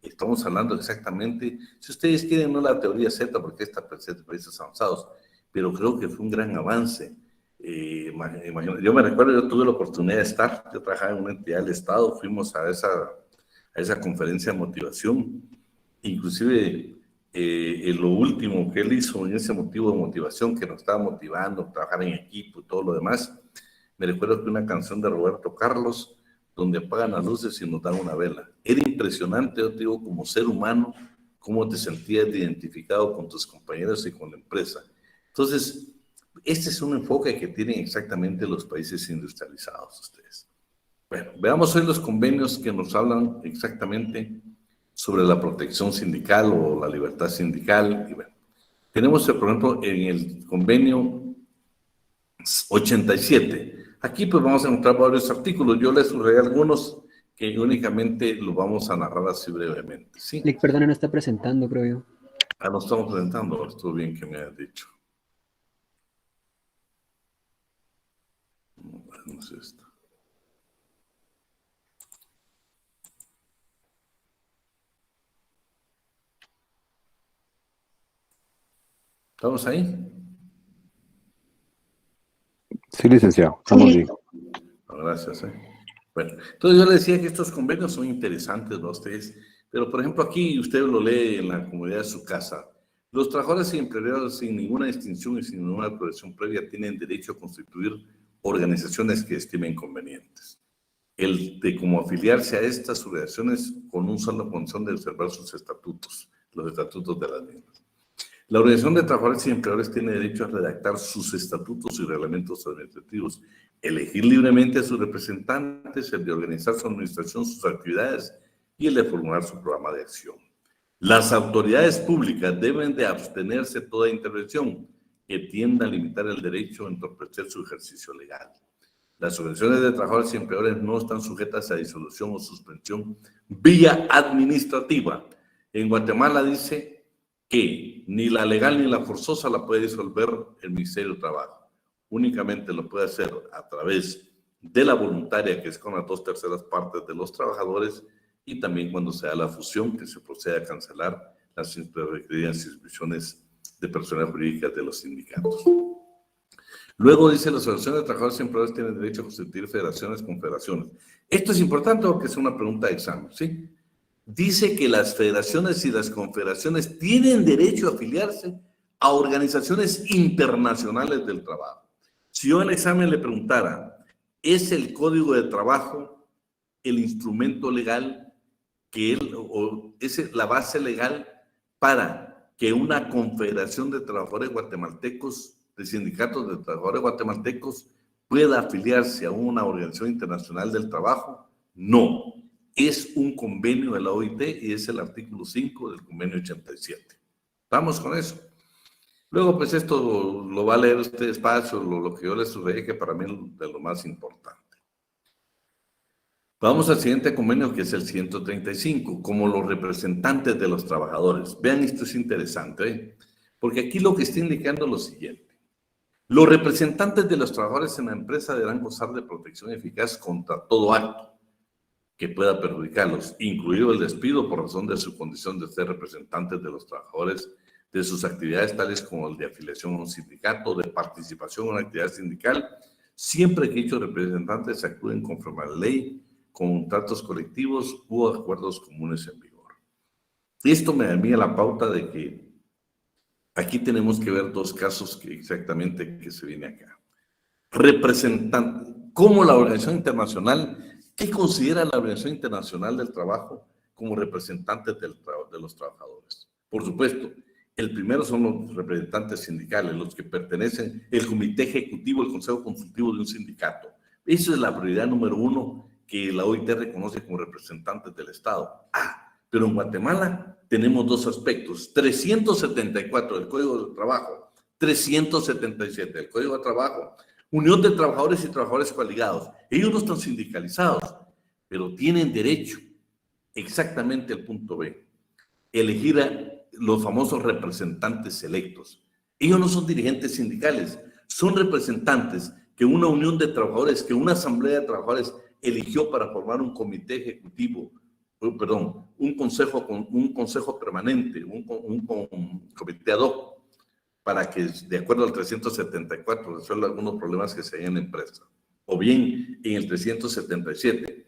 Estamos hablando exactamente, si ustedes quieren, no la teoría Z, porque esta pertenece de países avanzados, pero creo que fue un gran avance. Yo me recuerdo, yo tuve la oportunidad de estar, yo trabajaba en una entidad del Estado, fuimos a esa conferencia de motivación, inclusive lo último que él hizo en ese motivo de motivación, que nos estaba motivando a trabajar en equipo y todo lo demás, me recuerdo que una canción de Roberto Carlos, donde apagan las luces y nos dan una vela. Era impresionante, yo te digo, como ser humano, cómo te sentías identificado con tus compañeros y con la empresa. Entonces, este es un enfoque que tienen exactamente los países industrializados ustedes. Bueno, veamos hoy los convenios que nos hablan exactamente sobre la protección sindical o la libertad sindical. Y bueno, tenemos, por ejemplo, en el convenio 87. Aquí pues vamos a encontrar varios artículos. Yo les subrayé algunos que únicamente los vamos a narrar así brevemente. ¿Sí? Perdón, no está presentando, creo yo. Ah, no estamos presentando. Estuvo bien que me hayas dicho. No sé esto. ¿Estamos ahí? Sí, licenciado. Estamos bien. Gracias. Bueno, entonces yo le decía que estos convenios son interesantes para ustedes, pero por ejemplo aquí usted lo lee en la comodidad de su casa. Los trabajadores y empleados sin ninguna distinción y sin ninguna protección previa tienen derecho a constituir organizaciones que estimen convenientes. El de cómo afiliarse a estas organizaciones con una sola condición de observar sus estatutos, los estatutos de las mismas. La Organización de Trabajadores y Empleadores tiene derecho a redactar sus estatutos y reglamentos administrativos, elegir libremente a sus representantes, el de organizar su administración, sus actividades y el de formular su programa de acción. Las autoridades públicas deben de abstenerse de toda intervención que tienda a limitar el derecho a entorpecer su ejercicio legal. Las organizaciones de trabajadores y empleadores no están sujetas a disolución o suspensión vía administrativa. En Guatemala dice que ni la legal ni la forzosa la puede disolver el Ministerio de Trabajo. Únicamente lo puede hacer a través de la voluntaria, que es con las 2/3 partes de los trabajadores, y también cuando se da la fusión, que se procede a cancelar las requeridas inscripciones de personas jurídicas de los sindicatos. Luego dice, las asociaciones de trabajadores y empleadores tienen derecho a constituir federaciones, confederaciones. Esto es importante porque es una pregunta de examen, ¿sí? Dice que las federaciones y las confederaciones tienen derecho a afiliarse a organizaciones internacionales del trabajo. Si yo en el examen le preguntara, ¿es el Código de Trabajo el instrumento legal que o es la base legal para que una confederación de trabajadores guatemaltecos, de sindicatos de trabajadores guatemaltecos, pueda afiliarse a una organización internacional del trabajo? No. Es un convenio de la OIT y es el artículo 5 del convenio 87. ¿Estamos con eso? Luego, pues esto lo va a leer usted despacio, lo que yo les sugerí, que para mí es de lo más importante. Vamos al siguiente convenio, que es el 135, como los representantes de los trabajadores. Vean, esto es interesante, porque aquí lo que está indicando es lo siguiente. Los representantes de los trabajadores en la empresa deberán gozar de protección eficaz contra todo acto que pueda perjudicarlos, incluido el despido por razón de su condición de ser representantes de los trabajadores, de sus actividades tales como el de afiliación a un sindicato, de participación en una actividad sindical, siempre que dichos representantes actúen conforme a la ley, contratos colectivos u acuerdos comunes en vigor. Esto me da a mí la pauta de que aquí tenemos que ver dos casos que exactamente que se viene acá. Representante, como la Organización Internacional, ¿qué considera la Organización Internacional del Trabajo como representantes de los trabajadores? Por supuesto, el primero son los representantes sindicales, los que pertenecen al comité ejecutivo, el consejo consultivo de un sindicato. Esa es la prioridad número 1 que la OIT reconoce como representantes del Estado. Pero en Guatemala tenemos dos aspectos, 374 del Código de Trabajo, 377 del Código de Trabajo, Unión de Trabajadores y Trabajadores Coaligados. Ellos no están sindicalizados, pero tienen derecho, exactamente el punto B, elegir a los famosos representantes electos. Ellos no son dirigentes sindicales, son representantes que una unión de trabajadores, que una asamblea de trabajadores eligió para formar un comité ejecutivo, un consejo permanente, un comité ad hoc, para que, de acuerdo al 374, resuelva algunos problemas que se hay en la empresa. O bien, en el 377,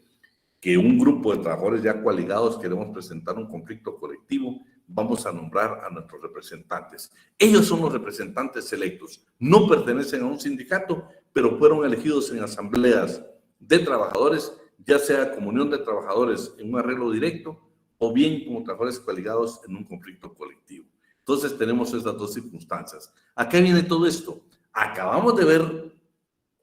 que un grupo de trabajadores ya coaligados queremos presentar un conflicto colectivo, vamos a nombrar a nuestros representantes. Ellos son los representantes electos. No pertenecen a un sindicato, pero fueron elegidos en asambleas de trabajadores, ya sea como unión de trabajadores en un arreglo directo, o bien como trabajadores coaligados en un conflicto colectivo. Entonces tenemos estas dos circunstancias. ¿A qué viene todo esto? Acabamos de ver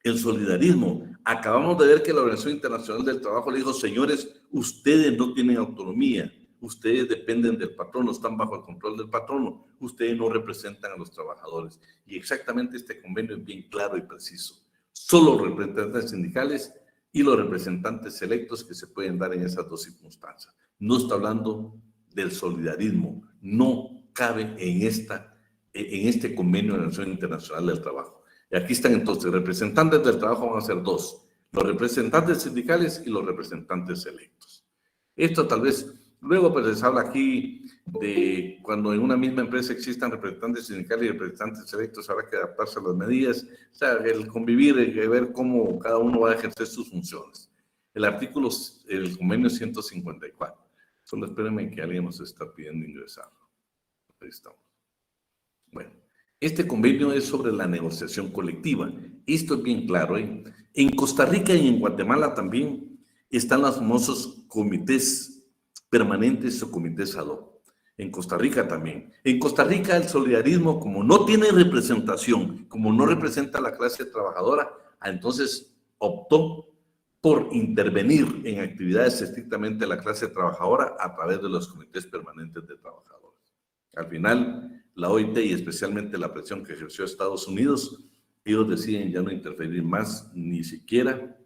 el solidarismo, acabamos de ver que la Organización Internacional del Trabajo le dijo, señores, ustedes no tienen autonomía, ustedes dependen del patrono, están bajo el control del patrono, ustedes no representan a los trabajadores. Y exactamente este convenio es bien claro y preciso. Solo los representantes sindicales y los representantes electos que se pueden dar en esas dos circunstancias. No está hablando del solidarismo, no cabe en este convenio de la Organización Internacional del Trabajo. Y aquí están entonces, representantes del trabajo van a ser dos, los representantes sindicales y los representantes electos. Esto tal vez, luego pues les habla aquí de cuando en una misma empresa existan representantes sindicales y representantes electos, habrá que adaptarse a las medidas, o sea, el convivir, el ver cómo cada uno va a ejercer sus funciones. El convenio 154. Solo espérenme que alguien nos está pidiendo ingresar. Ahí estamos. Bueno, este convenio es sobre la negociación colectiva. Esto es bien claro, ¿eh? En Costa Rica y en Guatemala también están los famosos comités permanentes o comités ad hoc. En Costa Rica también. En Costa Rica el solidarismo, como no tiene representación, como no representa a la clase trabajadora, entonces optó por intervenir en actividades estrictamente de la clase trabajadora a través de los comités permanentes de trabajadores. Al final, la OIT y especialmente la presión que ejerció Estados Unidos, ellos deciden ya no interferir más, ni siquiera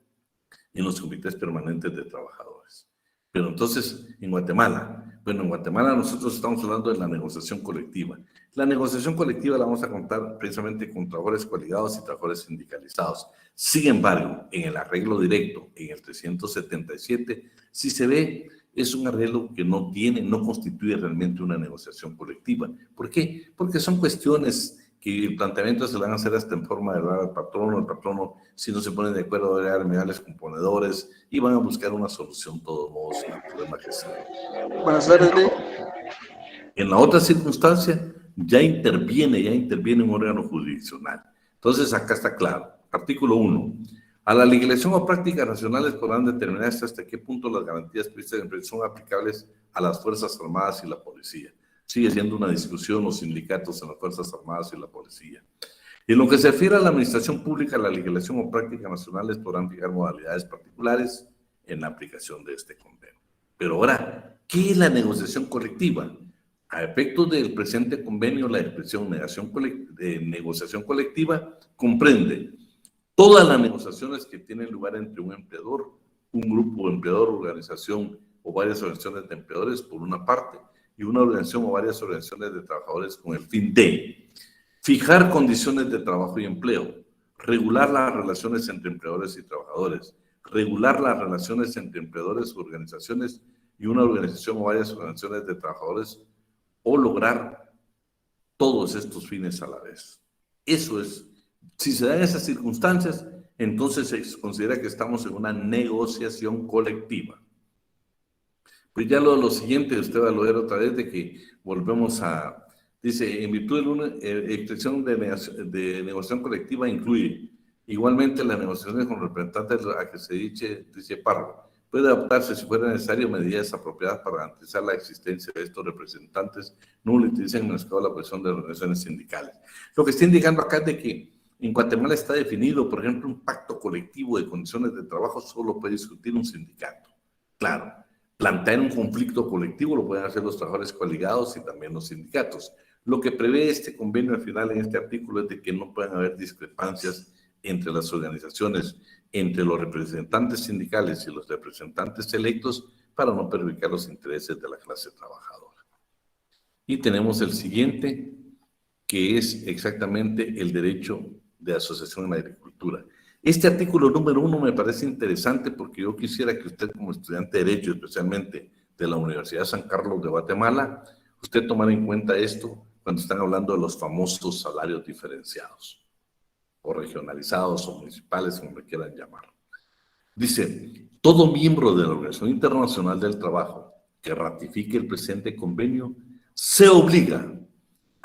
en los comités permanentes de trabajadores. Pero entonces, en Guatemala, nosotros estamos hablando de la negociación colectiva. La negociación colectiva la vamos a contar precisamente con trabajadores coaligados y trabajadores sindicalizados. Sin embargo, en el arreglo directo, en el 377, si se ve, es un arreglo que no constituye realmente una negociación colectiva. ¿Por qué? Porque son cuestiones que el planteamiento se van a hacer hasta en forma de hablar al patrono. El patrono, si no se pone de acuerdo, va a remediales componedores y van a buscar una solución, de todos modos, al problema que sea. Buenas tardes, Lee. En la otra circunstancia, ya interviene un órgano jurisdiccional. Entonces, acá está claro. Artículo 1. A la legislación o prácticas nacionales podrán determinarse hasta qué punto las garantías previstas en empresa son aplicables a las Fuerzas Armadas y la Policía. Sigue siendo una discusión los sindicatos en las Fuerzas Armadas y la Policía. En lo que se refiere a la administración pública, la legislación o prácticas nacionales podrán fijar modalidades particulares en la aplicación de este convenio. Pero ahora, ¿qué es la negociación colectiva? A efectos del presente convenio, la expresión negociación colectiva comprende todas las negociaciones que tienen lugar entre un empleador, un grupo de empleador, organización o varias organizaciones de empleadores por una parte, y una organización o varias organizaciones de trabajadores con el fin de fijar condiciones de trabajo y empleo, regular las relaciones entre empleadores y trabajadores, regular las relaciones entre empleadores o organizaciones y una organización o varias organizaciones de trabajadores, o lograr todos estos fines a la vez. Eso es. Si se dan esas circunstancias, entonces se considera que estamos en una negociación colectiva. Pues ya lo siguiente, usted va a ver otra vez de que volvemos a, dice, en virtud de una expresión de negociación colectiva incluye igualmente las negociaciones con representantes a que se dice párrafo. Puede adoptarse, si fuera necesario, medidas apropiadas para garantizar la existencia de estos representantes, no utilicen en menoscabo la presión de las organizaciones sindicales. Lo que está indicando acá es de que en Guatemala está definido, por ejemplo, un pacto colectivo de condiciones de trabajo solo puede discutir un sindicato. Claro, plantear un conflicto colectivo lo pueden hacer los trabajadores coaligados y también los sindicatos. Lo que prevé este convenio al final en este artículo es de que no puedan haber discrepancias entre las organizaciones, entre los representantes sindicales y los representantes electos para no perjudicar los intereses de la clase trabajadora. Y tenemos el siguiente, que es exactamente el derecho de asociación en la agricultura. Este artículo número 1 me parece interesante porque yo quisiera que usted, como estudiante de Derecho, especialmente de la Universidad San Carlos de Guatemala, usted tomara en cuenta esto cuando están hablando de los famosos salarios diferenciados, o regionalizados, o municipales, como le quieran llamar. Dice, todo miembro de la Organización Internacional del Trabajo que ratifique el presente convenio se obliga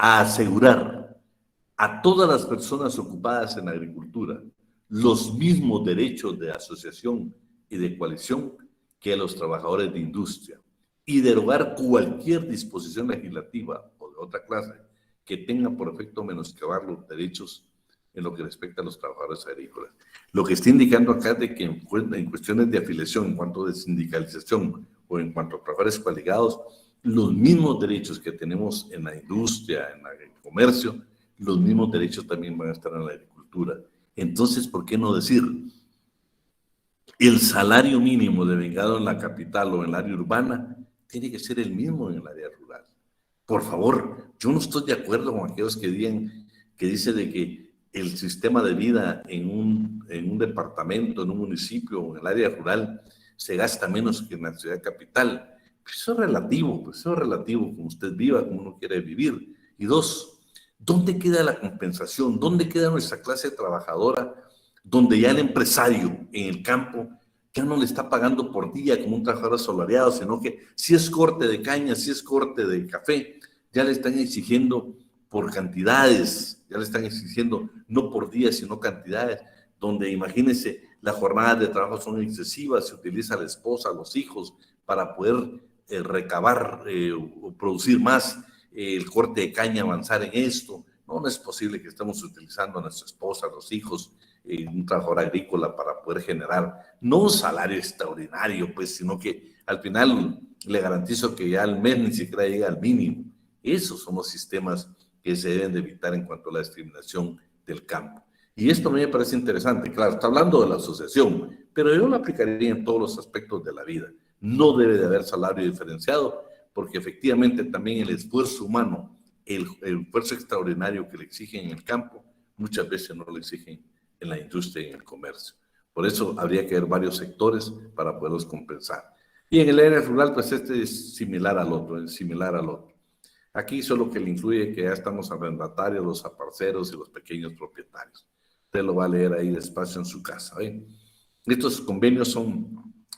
a asegurar a todas las personas ocupadas en la agricultura los mismos derechos de asociación y de coalición que a los trabajadores de industria y derogar cualquier disposición legislativa o de otra clase que tenga por efecto menoscabar los derechos en lo que respecta a los trabajadores agrícolas. Lo que está indicando acá es de que en cuestiones de afiliación, en cuanto de sindicalización o en cuanto a trabajadores coaligados, los mismos derechos que tenemos en la industria, en el comercio, los mismos derechos también van a estar en la agricultura. Entonces, ¿por qué no decir el salario mínimo devengado en la capital o en el área urbana tiene que ser el mismo en el área rural? Por favor, yo no estoy de acuerdo con aquellos que dicen de que el sistema de vida en un departamento, en un municipio o en el área rural se gasta menos que en la ciudad capital. Eso es relativo, como usted viva, como uno quiere vivir. Y dos, ¿dónde queda la compensación? ¿Dónde queda nuestra clase trabajadora donde ya el empresario en el campo ya no le está pagando por día como un trabajador asalariado, sino que si es corte de caña, si es corte de café, ya le están exigiendo por cantidades, ya le están exigiendo no por días, sino cantidades, donde imagínense, las jornadas de trabajo son excesivas, se utiliza a la esposa, a los hijos, para poder recabar o producir más, el corte de caña, avanzar en esto. No es posible que estemos utilizando a nuestra esposa, a los hijos, un trabajador agrícola para poder generar, no un salario extraordinario, pues, sino que al final le garantizo que ya al mes ni siquiera llega al mínimo. Esos son los sistemas que se deben de evitar en cuanto a la discriminación del campo. Y esto a mí me parece interesante. Claro, está hablando de la asociación, pero yo lo aplicaría en todos los aspectos de la vida. No debe de haber salario diferenciado, porque efectivamente también el esfuerzo humano, el esfuerzo extraordinario que le exigen en el campo, muchas veces no lo exigen en la industria y en el comercio. Por eso habría que ver varios sectores para poderlos compensar. Y en el área rural, pues este es similar al otro, Aquí solo que le influye que ya estamos arrendatarios, los aparceros y los pequeños propietarios. Usted lo va a leer ahí despacio en su casa. Estos convenios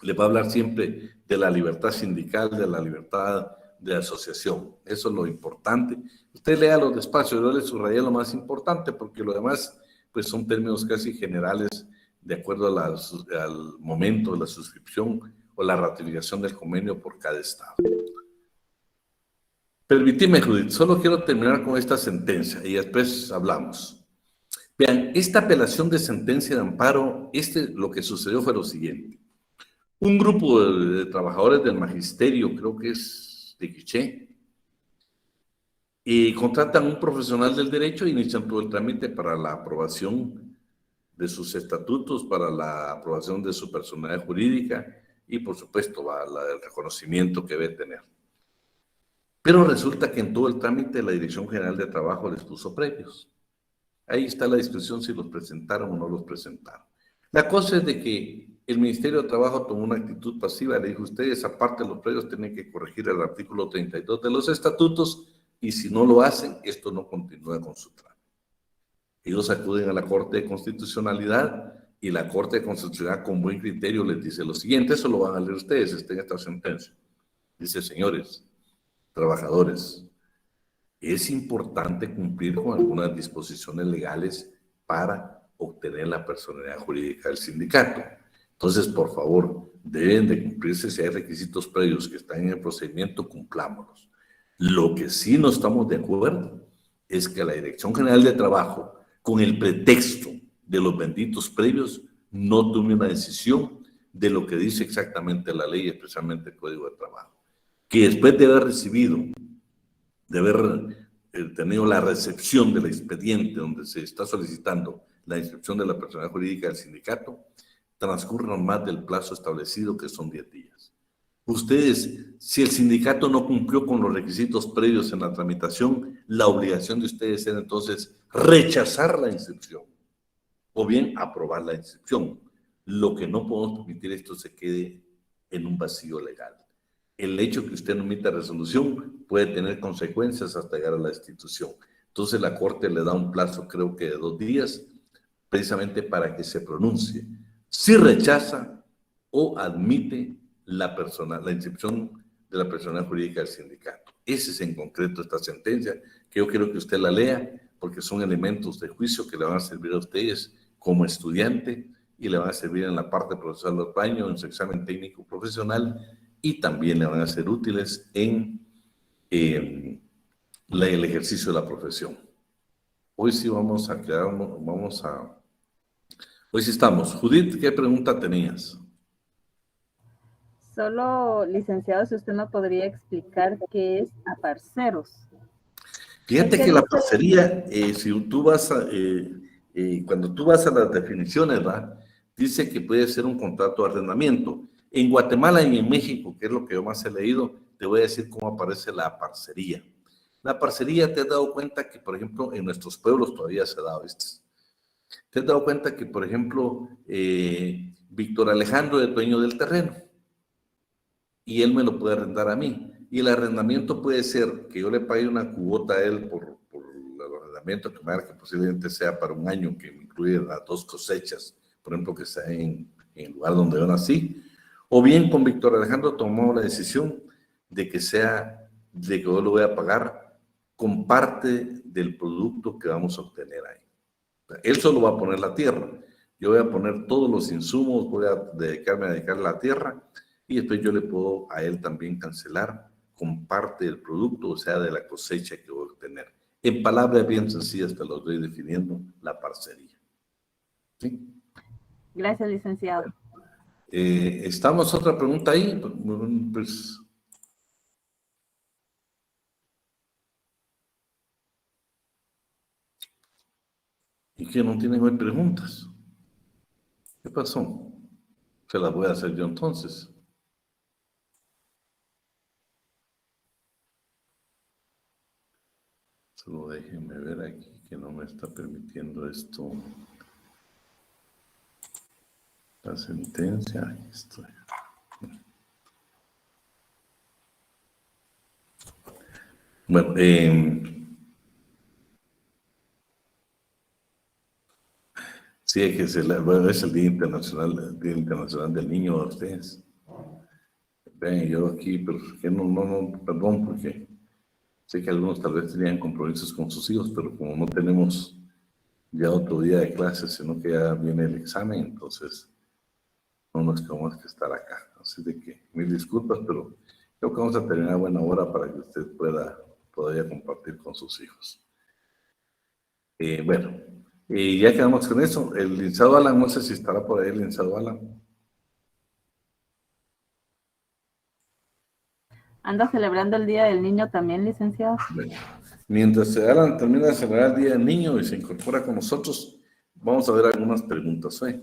le va a hablar siempre de la libertad sindical, de la libertad de asociación. Eso es lo importante. Usted léalo despacio, yo le subrayé lo más importante, porque lo demás pues son términos casi generales de acuerdo al momento de la suscripción o la ratificación del convenio por cada estado. Permíteme, Judith, solo quiero terminar con esta sentencia y después hablamos. Vean, esta apelación de sentencia de amparo, lo que sucedió fue lo siguiente. Un grupo de trabajadores del magisterio, creo que es de Quiché, y contratan a un profesional del derecho e inician todo el trámite para la aprobación de sus estatutos, para la aprobación de su personalidad jurídica y, por supuesto, el reconocimiento que debe tener. Pero resulta que en todo el trámite la Dirección General de Trabajo les puso previos. Ahí está la discusión si los presentaron o no los presentaron. La cosa es de que el Ministerio de Trabajo tomó una actitud pasiva, le dijo, ustedes aparte de los previos tienen que corregir el artículo 32 de los estatutos y si no lo hacen, esto no continúa con su trámite. Ellos acuden a la Corte de Constitucionalidad y la Corte de Constitucionalidad con buen criterio les dice lo siguiente, eso lo van a leer ustedes, está en esta sentencia. Dice, señores, trabajadores, es importante cumplir con algunas disposiciones legales para obtener la personalidad jurídica del sindicato. Entonces, por favor, deben de cumplirse si hay requisitos previos que están en el procedimiento, cumplámoslos. Lo que sí no estamos de acuerdo es que la Dirección General de Trabajo, con el pretexto de los benditos previos, no tome una decisión de lo que dice exactamente la ley, especialmente el Código de Trabajo. Que después de haber recibido, de haber tenido la recepción del expediente donde se está solicitando la inscripción de la personalidad jurídica del sindicato, transcurran más del plazo establecido, que son 10 días. Ustedes, si el sindicato no cumplió con los requisitos previos en la tramitación, la obligación de ustedes era entonces rechazar la inscripción o bien aprobar la inscripción. Lo que no podemos permitir esto se quede en un vacío legal. El hecho que usted no emita resolución puede tener consecuencias hasta llegar a la destitución. Entonces la Corte le da un plazo, creo que de 2 días, precisamente para que se pronuncie si rechaza o admite la inscripción de la persona jurídica del sindicato. Ese es en concreto esta sentencia, que yo quiero que usted la lea, porque son elementos de juicio que le van a servir a ustedes como estudiante y le van a servir en la parte procesal del baño, en su examen técnico profesional, y también le van a ser útiles en el ejercicio de la profesión. Hoy sí vamos a hoy sí estamos. Judith, ¿qué pregunta tenías? Solo, licenciado, si usted me podría explicar qué es aparceros. Fíjate que la parcería, si tú vas cuando tú vas a las definiciones, ¿verdad? Dice que puede ser un contrato de arrendamiento. En Guatemala y en México, que es lo que yo más he leído, te voy a decir cómo aparece la parcería. La parcería, ¿te has dado cuenta que, por ejemplo, en nuestros pueblos todavía se da, ¿viste? ¿Te has dado cuenta que, por ejemplo, Víctor Alejandro es dueño del terreno y él me lo puede arrendar a mí? Y el arrendamiento puede ser que yo le pague una cuota a él por el arrendamiento que posiblemente sea para un año, que incluye las 2 cosechas, por ejemplo, que sea en el lugar donde yo nací. O bien con Víctor Alejandro tomamos la decisión de que yo lo voy a pagar con parte del producto que vamos a obtener ahí. Él solo va a poner la tierra. Yo voy a poner todos los insumos, voy a dedicarme a dedicar la tierra y después yo le puedo a él también cancelar con parte del producto, o sea, de la cosecha que voy a obtener. En palabras bien sencillas te lo estoy definiendo, la parcería. ¿Sí? Gracias, licenciado. ¿Estamos otra pregunta ahí? Pues, ¿y qué no tienen hoy preguntas? ¿Qué pasó? Se las voy a hacer yo entonces. Solo déjenme ver aquí que no me está permitiendo esto. La sentencia, ahí estoy. Bueno, sí, es que es el Día Internacional del Niño de ustedes. Ven, yo aquí, pero que no, perdón, porque sé que algunos tal vez tenían compromisos con sus hijos, pero como no tenemos ya otro día de clases, sino que ya viene el examen, entonces no nos tenemos que estar acá. Así de que, mil disculpas, pero creo que vamos a terminar a buena hora para que usted pueda compartir con sus hijos. Bueno, ya quedamos con eso. El licenciado Alan, no sé si estará por ahí el licenciado Alan. ¿Anda celebrando el Día del Niño también, licenciado? Bueno, mientras Alan termina de celebrar el Día del Niño y se incorpora con nosotros, vamos a ver algunas preguntas hoy.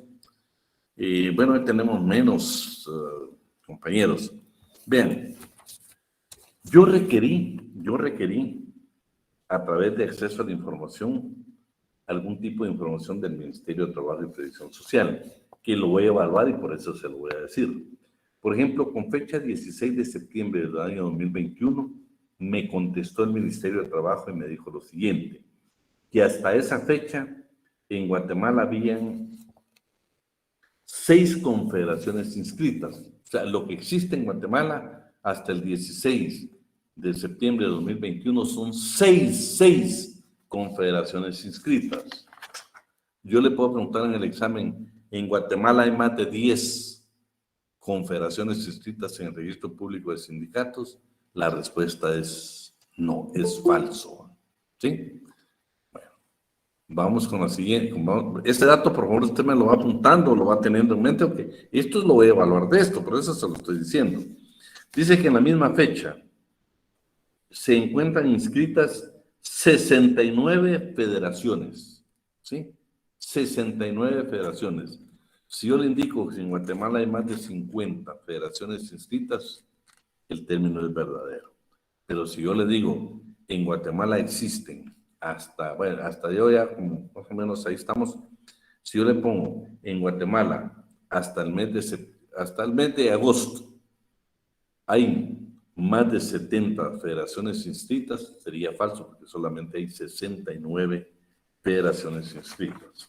Bueno, hoy tenemos menos compañeros. Vean, yo requerí a través de acceso a la información algún tipo de información del Ministerio de Trabajo y Previsión Social, que lo voy a evaluar y por eso se lo voy a decir. Por ejemplo, con fecha 16 de septiembre del año 2021, me contestó el Ministerio de Trabajo y me dijo lo siguiente, que hasta esa fecha en Guatemala habían 6 confederaciones inscritas. O sea, lo que existe en Guatemala hasta el 16 de septiembre de 2021 son 6 confederaciones inscritas. Yo le puedo preguntar en el examen, ¿en Guatemala hay más de 10 confederaciones inscritas en el registro público de sindicatos? La respuesta es no, es falso. ¿Sí? Bueno, vamos con la siguiente. Este dato, por favor, usted me lo va apuntando, lo va teniendo en mente, porque esto lo voy a evaluar de esto, por eso se lo estoy diciendo. Dice que en la misma fecha se encuentran inscritas 69 federaciones, ¿sí? 69 federaciones. Si yo le indico que en Guatemala hay más de 50 federaciones inscritas, el término es verdadero. Pero si yo le digo, en Guatemala existen hasta yo ya, como más o menos ahí estamos, si yo le pongo en Guatemala hasta el mes de agosto, hay más de 70 federaciones inscritas, sería falso porque solamente hay 69 federaciones inscritas.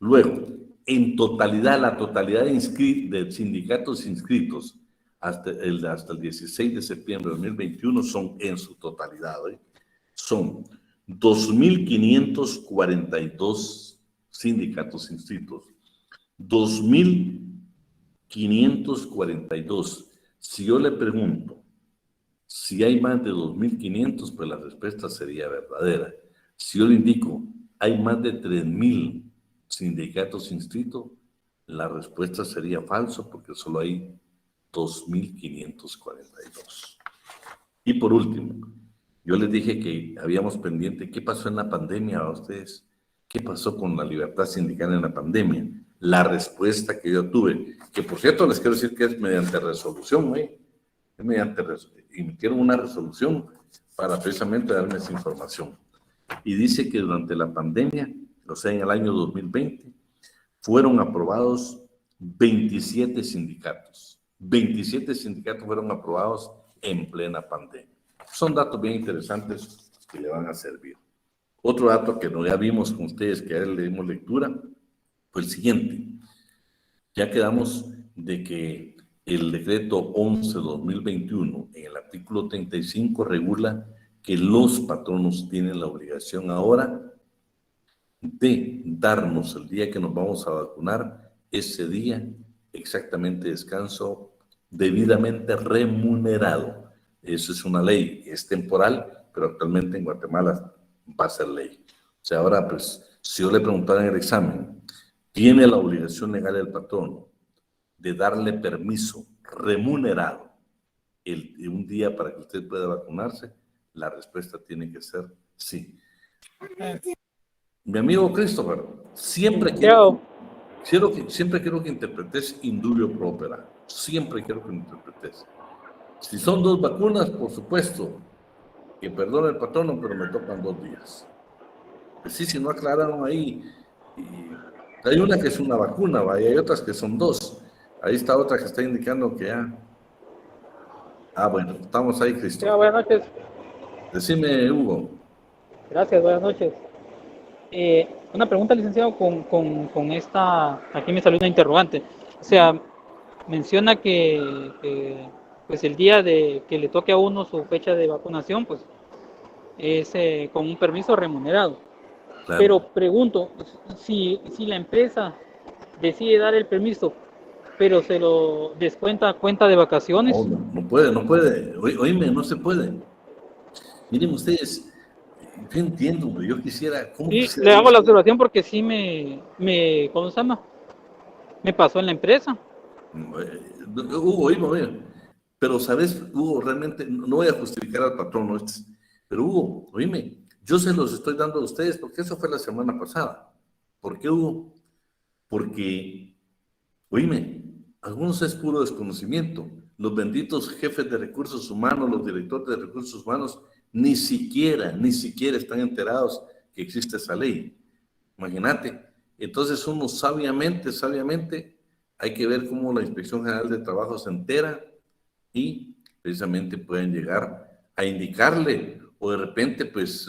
Luego, en totalidad, la totalidad de sindicatos inscritos hasta el 16 de septiembre de 2021 son en su totalidad, son 2.542 sindicatos inscritos. 2.542. Si yo le pregunto si hay más de 2.500, pues la respuesta sería verdadera. Si yo le indico hay más de 3.000 sindicatos inscritos, la respuesta sería falso porque solo hay 2.542. Y por último, yo les dije que habíamos pendiente qué pasó en la pandemia a ustedes, qué pasó con la libertad sindical en la pandemia. La respuesta que yo tuve, que por cierto les quiero decir que es mediante resolución, emitieron una resolución para precisamente darme esa información. Y dice que durante la pandemia, o sea, en el año 2020, fueron aprobados 27 sindicatos. 27 sindicatos fueron aprobados en plena pandemia. Son datos bien interesantes que le van a servir. Otro dato que ya vimos con ustedes, que ya le dimos lectura, fue el siguiente. Ya quedamos de que el decreto 11/2021, en el artículo 35, regula que los patronos tienen la obligación ahora de darnos el día que nos vamos a vacunar, ese día exactamente descanso debidamente remunerado. Eso es una ley, es temporal, pero actualmente en Guatemala va a ser ley. O sea, ahora pues, si yo le preguntara en el examen, ¿tiene la obligación legal el patrono de darle permiso remunerado un día para que usted pueda vacunarse? La respuesta tiene que ser sí. Mi amigo Christopher, siempre quiero que interpretes indubio pro opera. Siempre quiero que lo interpretes. Si son 2 vacunas, por supuesto, que perdone el patrono, pero me tocan 2 días. Pues sí, si no aclararon ahí. Hay una que es una vacuna, y hay otras que son 2. Ahí está otra que está indicando que ya. Bueno, estamos ahí, Cristo. Sí, buenas noches. Decime, Hugo. Gracias, buenas noches. Una pregunta, licenciado, con esta, aquí me salió una interrogante. O sea, menciona que pues el día que le toque a uno su fecha de vacunación, pues es con un permiso remunerado. Claro. Pero pregunto, si la empresa decide dar el permiso, pero se lo descuenta a cuenta de vacaciones. No puede. Oíme, no se puede. Miren ustedes, yo entiendo, yo quisiera... Le hago la observación porque sí ¿cómo se llama? Me pasó en la empresa. Hugo, oíme, pero sabes, Hugo, realmente no voy a justificar al patrón, ¿no? Pero Hugo, oíme, yo se los estoy dando a ustedes porque eso fue la semana pasada. ¿Por qué, Hugo? Porque, oíme, algunos es puro desconocimiento. Los benditos jefes de recursos humanos, los directores de recursos humanos, ni siquiera están enterados que existe esa ley. Imagínate. Entonces uno sabiamente, hay que ver cómo la Inspección General de Trabajo se entera y precisamente pueden llegar a indicarle, o de repente pues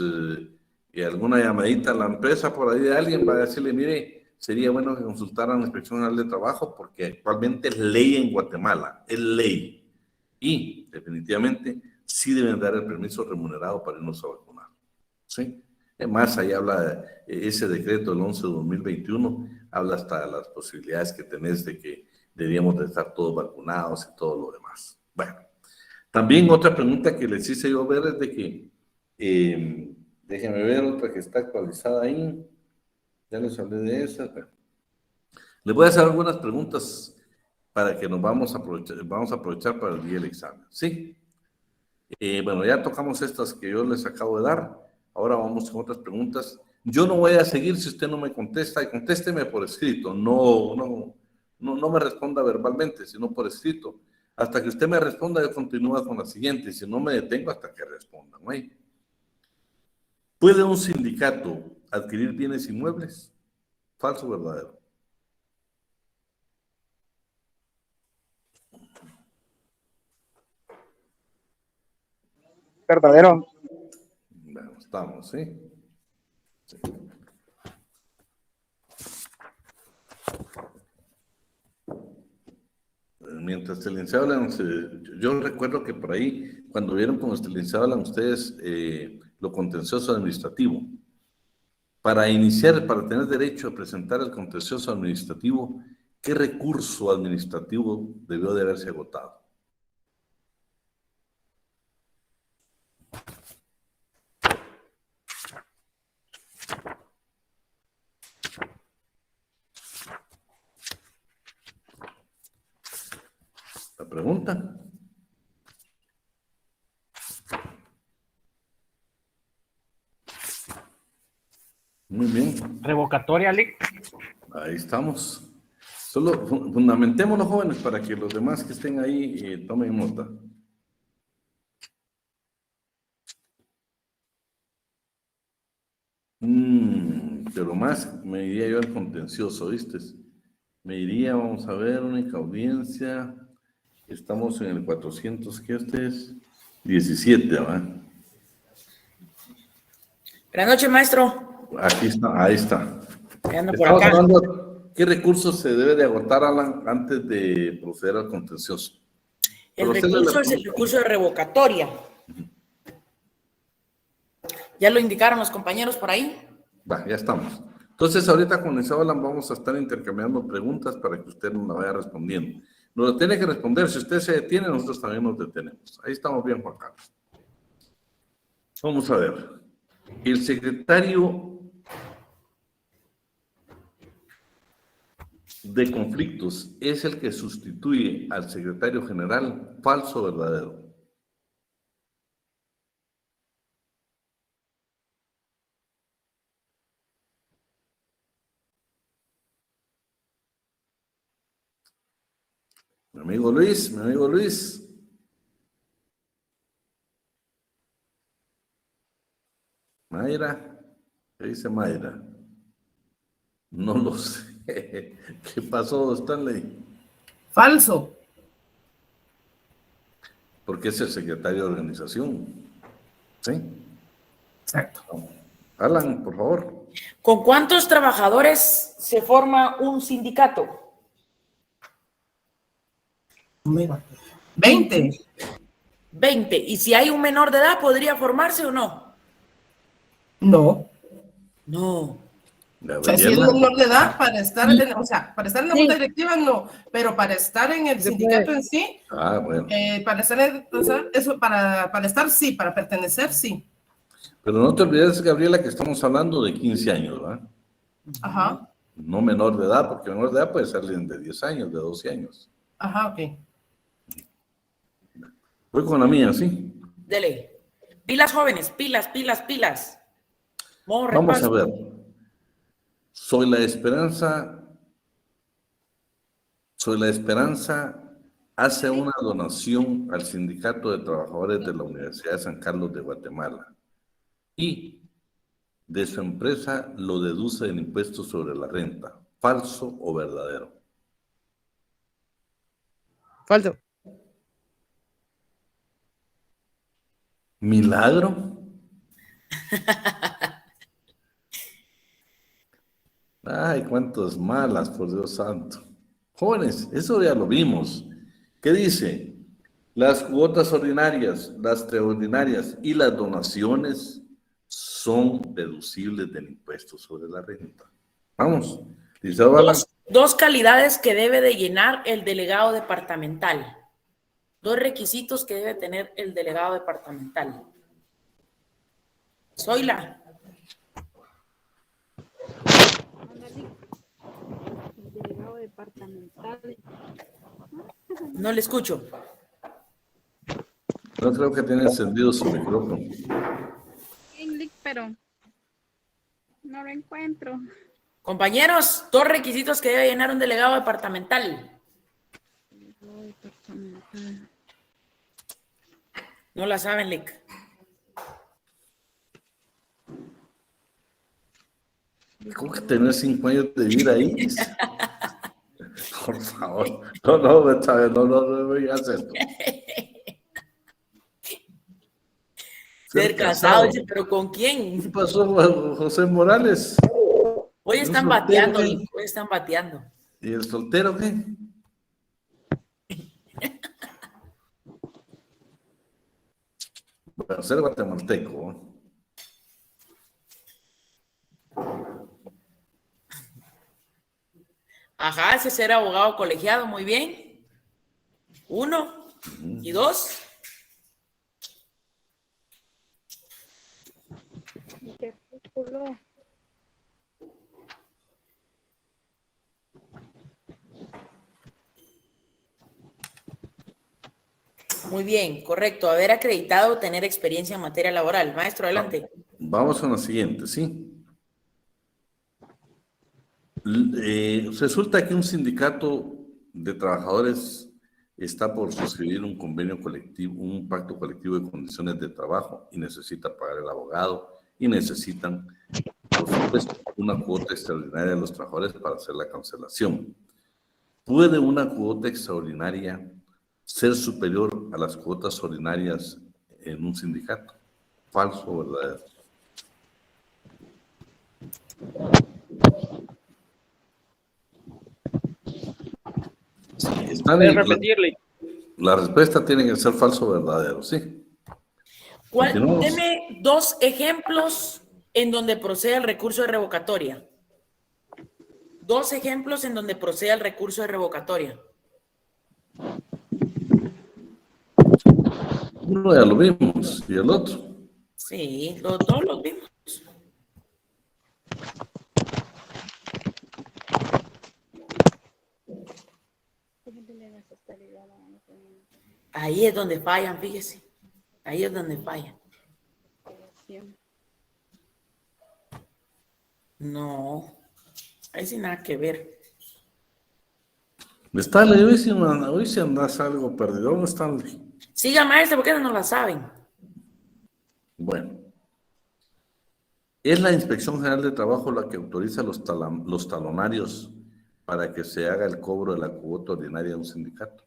alguna llamadita a la empresa por ahí de alguien va a decirle, mire, sería bueno que consultaran la Inspección General de Trabajo porque actualmente es ley en Guatemala, es ley. Y definitivamente sí deben dar el permiso remunerado para irnos a vacunar. ¿Sí? Además, ahí habla ese decreto del 11/2021, habla hasta de las posibilidades que tenés de que deberíamos de estar todos vacunados y todo lo demás. Bueno, también otra pregunta que les hice yo ver es de que, déjenme ver otra que está actualizada ahí, ya les hablé de esa. Bueno, les voy a hacer algunas preguntas para que nos vamos a aprovechar para el día del examen, ¿sí? Bueno, ya tocamos estas que yo les acabo de dar. Ahora vamos con otras preguntas. Yo no voy a seguir si usted no me contesta, y contésteme por escrito. No me responda verbalmente, sino por escrito. Hasta que usted me responda, yo continúo con la siguiente. Si no me detengo hasta que respondan, ¿no? ¿Puede un sindicato adquirir bienes inmuebles? ¿Falso o verdadero? Verdadero. Bueno, estamos, ¿sí? Sí. Mientras el licenciado hablan, yo recuerdo que por ahí, cuando vieron con el licenciado hablan ustedes lo contencioso administrativo. Para iniciar, para tener derecho a presentar el contencioso administrativo, ¿qué recurso administrativo debió de haberse agotado? La pregunta. Muy bien. Revocatoria, Lick. Ahí estamos. Solo fundamentemos los jóvenes para que los demás que estén ahí tomen nota. Pero más me iría yo al contencioso, ¿viste? Me iría, vamos a ver, única audiencia. Estamos en el 400, ¿qué este es? 17, ¿va? Buenas noches, maestro. Aquí está, ahí está. Estamos por acá. Hablando, ¿qué recursos se debe de agotar, Alan, antes de proceder al contencioso? El recurso es el recurso de revocatoria. ¿Ya lo indicaron los compañeros por ahí? Va, ya estamos. Entonces, ahorita con el Alan vamos a estar intercambiando preguntas para que usted nos la vaya respondiendo. Nos lo tiene que responder. Si usted se detiene, nosotros también nos detenemos. Ahí estamos bien, Juan Carlos. Vamos a ver. El secretario de conflictos es el que sustituye al secretario general, ¿falso o verdadero? Mi amigo Luis. Mayra, ¿qué dice Mayra? No lo sé. ¿Qué pasó, Stanley? Falso. Porque es el secretario de organización. ¿Sí? Exacto. Alan, por favor. ¿Con cuántos trabajadores se forma un sindicato? 20. 20. ¿Y si hay un menor de edad, podría formarse o no? No. No. O sea, si es menor de edad, para estar en, o sea, para estar en la junta directiva, no, pero para estar en el sindicato en sí, bueno. para estar en, eso, para estar sí, para pertenecer sí. Pero no te olvides, Gabriela, que estamos hablando de 15 años, ¿verdad? Ajá. No menor de edad, porque menor de edad puede ser alguien de 10 años, de 12 años. Ajá, ok. Voy con la mía, ¿sí? Dele. Pilas, jóvenes, pilas. Vamos a ver. Soy la Esperanza hace una donación al Sindicato de Trabajadores de la Universidad de San Carlos de Guatemala y de su empresa lo deduce del impuesto sobre la renta. ¿Falso o verdadero? Falso. ¿Milagro? Ay, cuántas malas, por Dios santo. Jóvenes, eso ya lo vimos. ¿Qué dice? Las cuotas ordinarias, las extraordinarias y las donaciones son deducibles del impuesto sobre la renta. Vamos. Dos calidades que debe de llenar el delegado departamental. 2 requisitos que debe tener el delegado departamental. Zoila. El delegado departamental. No le escucho. No creo que tiene encendido su micrófono. Pero no lo encuentro. Compañeros, 2 requisitos que debe llenar un delegado departamental. Delegado departamental. No la saben, Lick. ¿Cómo que tener 5 años de vivir ahí? Por favor. No, esta vez no voy a hacer esto. Ser casado, dice, pero ¿con quién? ¿Qué pasó, José Morales? Hoy están bateando, Lick, hoy están bateando. ¿Y el soltero qué? Bueno, ser guatemalteco, ¿eh? Ajá, ese ser abogado colegiado, muy bien. 1 y 2. ¿Qué título? Muy bien, correcto. Haber acreditado o tener experiencia en materia laboral. Maestro, adelante. Vamos con la siguiente, ¿sí? Resulta que un sindicato de trabajadores está por suscribir un convenio colectivo, un pacto colectivo de condiciones de trabajo y necesita pagar el abogado y necesitan, por supuesto, una cuota extraordinaria de los trabajadores para hacer la cancelación. ¿Puede una cuota extraordinaria ser superior a las cuotas ordinarias en un sindicato? ¿Falso o verdadero? Sí, ¿Puedes repetirle? La respuesta tiene que ser falso o verdadero, sí. Deme 2 ejemplos en donde proceda el recurso de revocatoria. 2 ejemplos en donde proceda el recurso de revocatoria. Uno ya lo vimos, y el otro. Sí, todos los vimos. Ahí es donde fallan, fíjese. Ahí es donde fallan. No, ahí sin nada que ver. Stanley, hoy si andas algo perdido, Stanley. Siga, maestro, porque no la saben. Bueno. Es la Inspección General de Trabajo la que autoriza los talonarios para que se haga el cobro de la cuota ordinaria de un sindicato.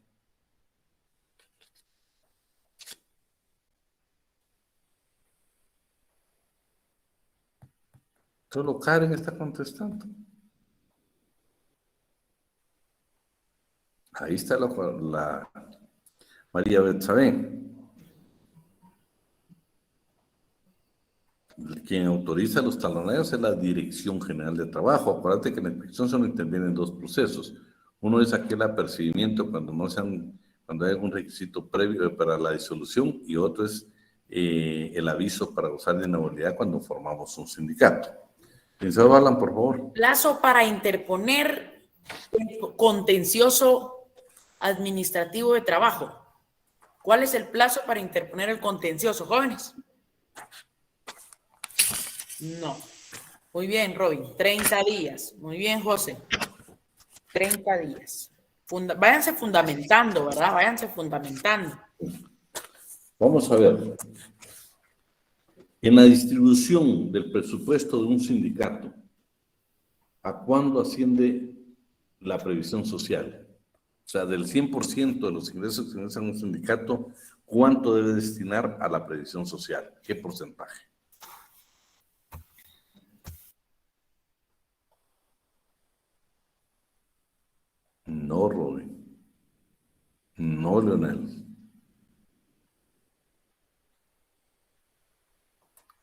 Solo Karen está contestando. Ahí está la María Betsabé. Quien autoriza los taloneos es la Dirección General de Trabajo. Acuérdate que en la inspección solo intervienen 2 procesos. Uno es aquel apercibimiento cuando hay algún requisito previo para la disolución, y otro es el aviso para gozar de inhabilidad cuando formamos un sindicato. Licenciado Balan, por favor. Plazo para interponer contencioso administrativo de trabajo. ¿Cuál es el plazo para interponer el contencioso, jóvenes? No. Muy bien, Robin. 30 días. Muy bien, José. 30 días. Váyanse fundamentando, ¿verdad? Váyanse fundamentando. Vamos a ver. En la distribución del presupuesto de un sindicato, ¿a cuándo asciende la previsión social? O sea, del 100% de los ingresos que ingresa un sindicato, ¿cuánto debe destinar a la previsión social? ¿Qué porcentaje? No, Robin. No, Leonel.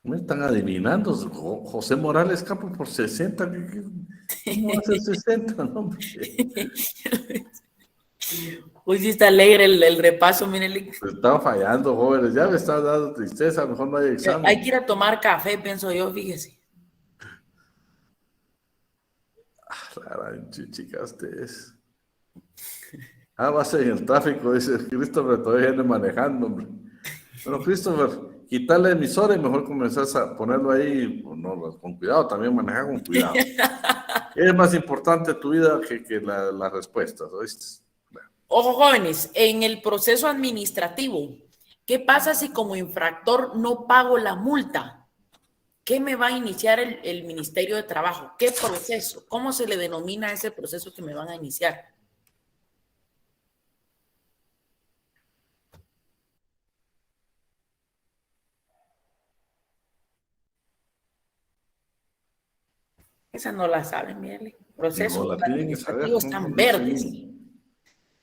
Me están adivinando. José Morales Campos por 60. ¿Cómo hace 60? No, Hoy sí está alegre el repaso, miren. Estaba fallando, jóvenes. Ya me está dando tristeza. A lo mejor no hay examen. Hay que ir a tomar café, pienso yo, fíjese. Chicas, ustedes. Va a ser en el tráfico, dice Christopher, todavía viene manejando, hombre. Bueno, Christopher, quitarle la emisora y mejor comenzás a ponerlo ahí, no, con cuidado, también manejar con cuidado. Es más importante tu vida que las respuestas, ¿oíste? Ojo, jóvenes, en el proceso administrativo, ¿Qué pasa si como infractor no pago la multa? ¿Qué me va a iniciar el Ministerio de Trabajo? ¿Qué proceso? ¿Cómo se le denomina ese proceso que me van a iniciar? Esa no la saben, mire. Procesos No, la tienen que saber, administrativos ¿no? están Con verdes. eso.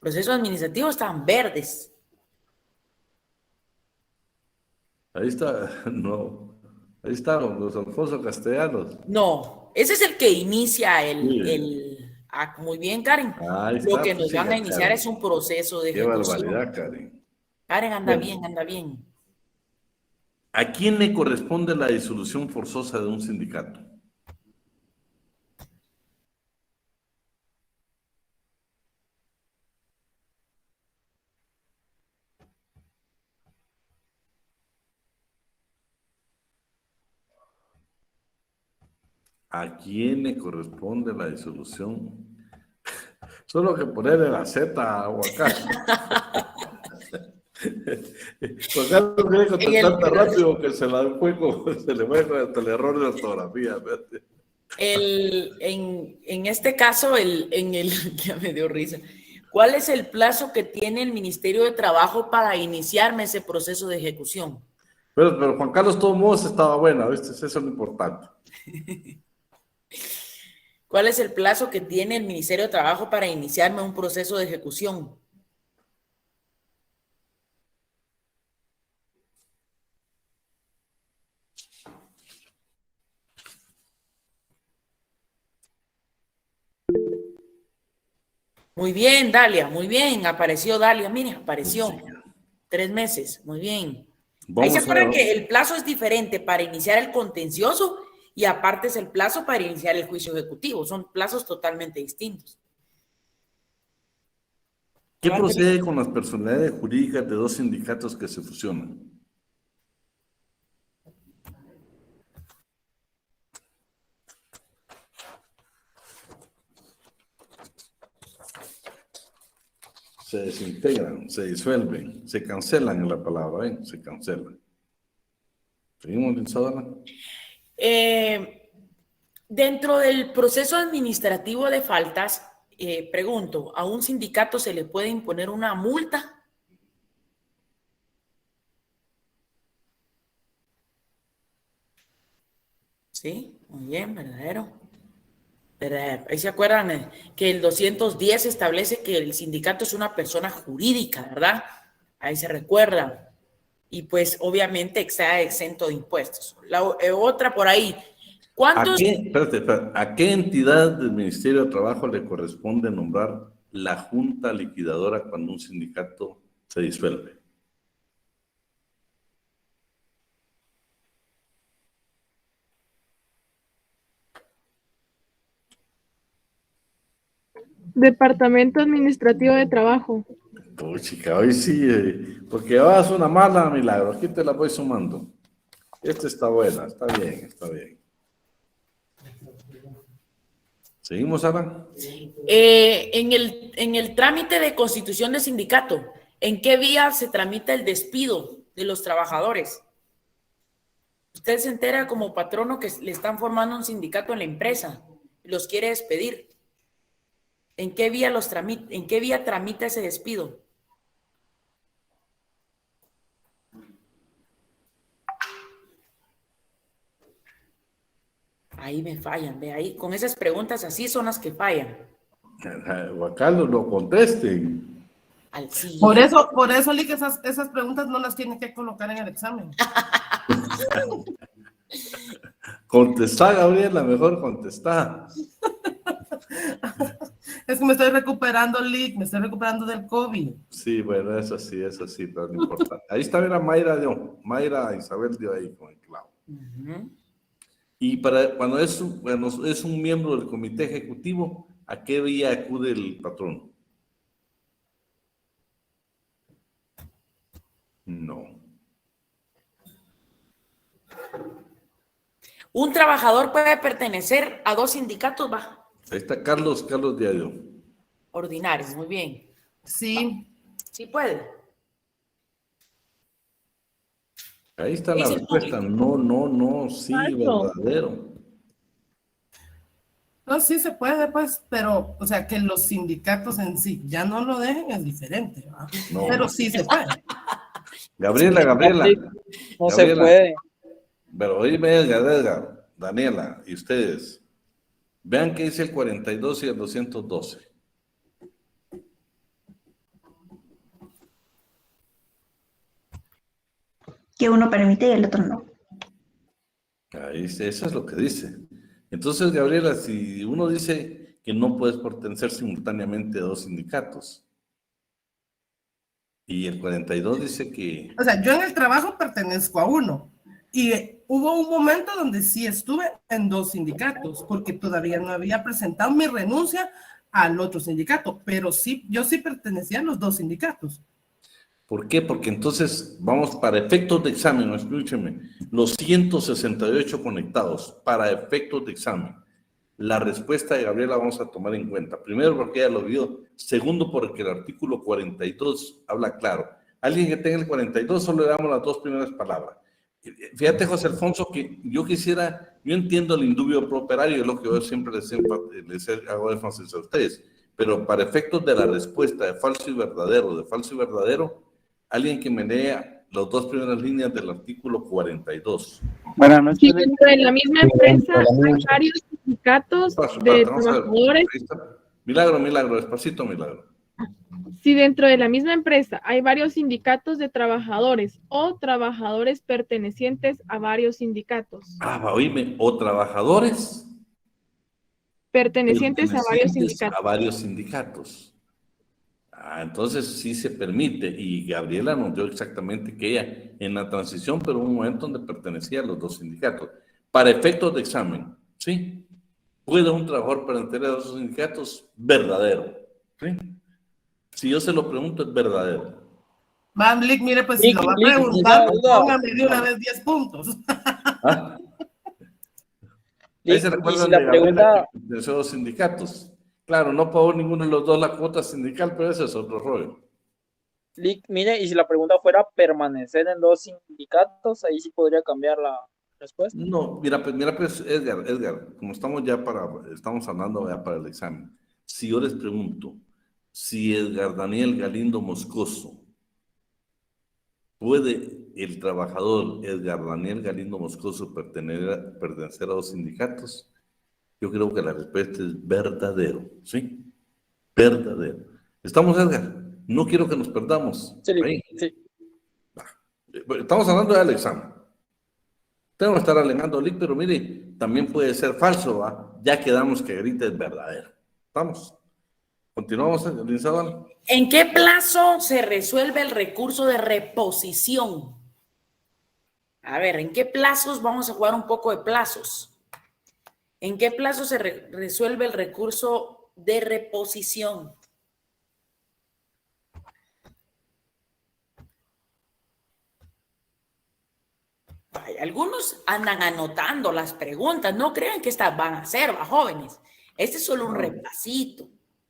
Procesos administrativos están verdes. Ahí está, no. Ahí están los Alfonso Castellanos. No, ese es el que inicia Sí. muy bien, Karen. Ahí Lo está, que pues, nos van a siga, iniciar Karen. es un proceso de Qué ejecución. barbaridad, Karen. Karen anda Bueno. bien, anda bien. ¿A quién le corresponde la disolución forzosa de un sindicato? ¿A quién le corresponde la disolución? Solo que ponerle la Z a aguacate. Porque no quiere contestar tan rápido que se le fue hasta el error de ortografía. En este caso, ya me dio risa. ¿Cuál es el plazo que tiene el Ministerio de Trabajo para iniciarme ese proceso de ejecución? Pero Juan Carlos, de todos modos, estaba buena, ¿viste? Eso es lo importante. ¿Cuál es el plazo que tiene el Ministerio de Trabajo para iniciarme un proceso de ejecución? Muy bien, Dalia, muy bien. Apareció Dalia, mire, apareció. 3 meses, muy bien. Ahí se acuerdan que el plazo es diferente para iniciar el contencioso y aparte es el plazo para iniciar el juicio ejecutivo. Son plazos totalmente distintos. ¿Qué procede con las personalidades jurídicas de dos sindicatos que se fusionan? Se desintegran, se disuelven, se cancelan en la palabra, ¿ven? Se cancelan. ¿Seguimos, Lisadora? Dentro del proceso administrativo de faltas, pregunto, ¿a un sindicato se le puede imponer una multa? Sí, muy bien, verdadero. Ahí se acuerdan que el 210 establece que el sindicato es una persona jurídica, ¿verdad? Ahí se recuerda. Y pues obviamente está exento de impuestos. La otra por ahí. ¿Cuántos? Espérate. ¿A qué entidad del Ministerio de Trabajo le corresponde nombrar la junta liquidadora cuando un sindicato se disuelve? Departamento Administrativo de Trabajo. Uy, chica, hoy sí, porque vas una mala, Milagro. Aquí te la voy sumando. Esta está buena, está bien, está bien. ¿Seguimos, Ana? En el trámite de constitución de sindicato, ¿en qué vía se tramita el despido de los trabajadores? Usted se entera como patrono que le están formando un sindicato en la empresa y los quiere despedir. ¿En qué vía tramita ese despido? Ahí me fallan, ve ahí. Con esas preguntas así son las que fallan. Juan Carlos, no contesten. Sí. Por eso, Lick, esas preguntas no las tienen que colocar en el examen. Contestá, Gabriela, mejor contestá. Es que me estoy recuperando, Lick, me estoy recuperando del COVID. Sí, bueno, eso sí, pero no importa. Ahí está, mira, Mayra Isabel dio ahí con el clavo. Y cuando es un miembro del comité ejecutivo, ¿a qué vía acude el patrón? No. Un trabajador puede pertenecer a 2 sindicatos, va. Ahí está Carlos Diadio. Ordinarios, muy bien. Sí. Sí puede. Ahí está ¿Qué la dice el respuesta. público? No, sí, Falso. verdadero. No, sí se puede, pues, pero, o sea, que los sindicatos en sí ya no lo dejen es diferente, ¿verdad? No. Pero sí se puede. Gabriela. No se Gabriela. puede. Pero oíme, Edgar, Daniela, y ustedes, vean qué dice el 42 y el 212. Que uno permite y el otro no. Ahí, eso es lo que dice. Entonces, Gabriela, si uno dice que no puedes pertenecer simultáneamente a dos sindicatos, y el 42 dice que... O sea, yo en el trabajo pertenezco a uno. Y hubo un momento donde sí estuve en dos sindicatos, porque todavía no había presentado mi renuncia al otro sindicato, pero sí, yo sí pertenecía a los dos sindicatos. ¿Por qué? Porque entonces, vamos, para efectos de examen, escúcheme, los 168 conectados, para efectos de examen, la respuesta de Gabriela vamos a tomar en cuenta. Primero, porque ella lo vio. Segundo, porque el artículo 42 habla claro. Alguien que tenga el 42, solo le damos las dos primeras palabras. Fíjate, José Alfonso, que yo entiendo el indubio pro operario, es lo que yo siempre les hago énfasis a ustedes, pero para efectos de la respuesta de falso y verdadero, alguien que me lea las dos primeras líneas del artículo 42. Buenas noches. Si dentro de la misma empresa hay varios sindicatos de trabajadores. Milagro, despacito, Milagro. Si dentro de la misma empresa hay varios sindicatos de trabajadores o trabajadores pertenecientes a varios sindicatos. Oíme, o trabajadores pertenecientes a varios sindicatos. Entonces sí se permite, y Gabriela nos dio exactamente que ella en la transición, pero un momento donde pertenecía a los dos sindicatos. Para efectos de examen, ¿sí? ¿Puede un trabajador pertenecer a los dos sindicatos? Verdadero, ¿sí? Si yo se lo pregunto, es verdadero. Van Blick, mire, pues si lo va a preguntar, póngame de una vez 10 puntos. Ahí se recuerdan de Gabriela de esos sindicatos. Claro, no pagó ninguno de los dos la cuota sindical, pero ese es otro rollo. Mire, y si la pregunta fuera permanecer en dos sindicatos, ahí sí podría cambiar la respuesta. No, mira pues, Edgar, como estamos hablando ya para el examen. Si yo les pregunto, si Edgar Daniel Galindo Moscoso, ¿puede el trabajador Edgar Daniel Galindo Moscoso pertenecer a dos sindicatos? Yo creo que la respuesta es verdadero, ¿sí? Verdadero. ¿Estamos, Edgar? No quiero que nos perdamos. Sí. Estamos hablando del examen. Tengo que estar alegando, Lick, pero mire, también puede ser falso, ¿va? Ya quedamos que ahorita es verdadero. ¿Estamos? ¿Continuamos, Linzabal? ¿En qué plazo se resuelve el recurso de reposición? A ver, ¿en qué plazos? Vamos a jugar un poco de plazos. ¿En qué plazo se resuelve el recurso de reposición? Ay, algunos andan anotando las preguntas. No crean que estas van a ser, jóvenes. Este es solo un repasito.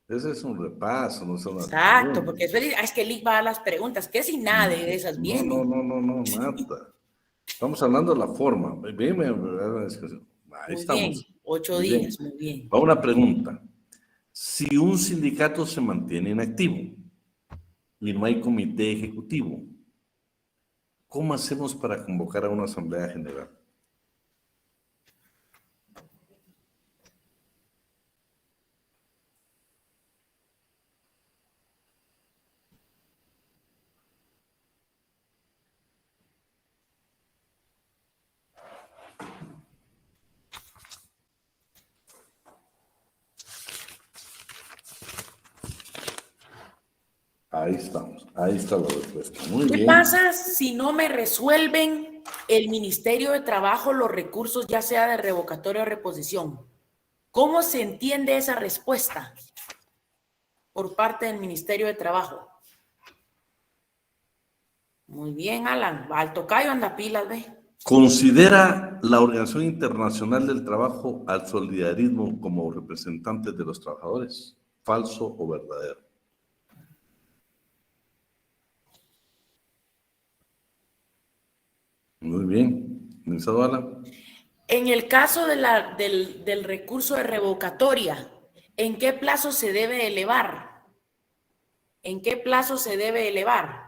Ese es un repaso, no son las Exacto, preguntas. porque es que Lick va a las preguntas. ¿Qué si nada de esas viene? No, nada. Estamos hablando de la forma. Ahí estamos. Bien, 8 días, muy bien. Va una pregunta. Si un sindicato se mantiene inactivo y no hay comité ejecutivo, ¿cómo hacemos para convocar a una asamblea general? Ahí estamos, ahí está la respuesta. Muy bien. ¿Qué pasa si no me resuelven el Ministerio de Trabajo los recursos, ya sea de revocatoria o reposición? ¿Cómo se entiende esa respuesta por parte del Ministerio de Trabajo? Muy bien, Alan. Al tocayo anda pilas, ve. ¿Considera la Organización Internacional del Trabajo al solidarismo como representantes de los trabajadores? ¿Falso o verdadero? bien. Licenciado Alan. En el caso del recurso de revocatoria, ¿en qué plazo se debe elevar? ¿En qué plazo se debe elevar?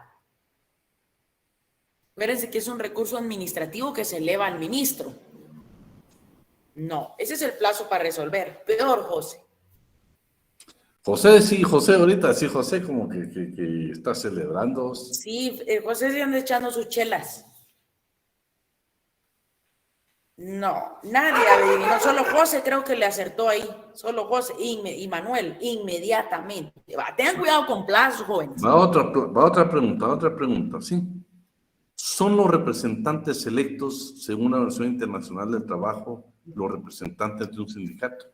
Acuérdense que es un recurso administrativo que se eleva al ministro. No, ese es el plazo para resolver. Peor, José. José, sí, José, ahorita, sí, José como que está celebrando. Sí, José se anda echando sus chelas. No, nadie adivinó, solo José creo que le acertó ahí, solo José y Manuel, inmediatamente. Tengan cuidado con plazos, jóvenes. Va otra pregunta, ¿sí? ¿Son los representantes electos, según la Organización Internacional del Trabajo, los representantes de un sindicato?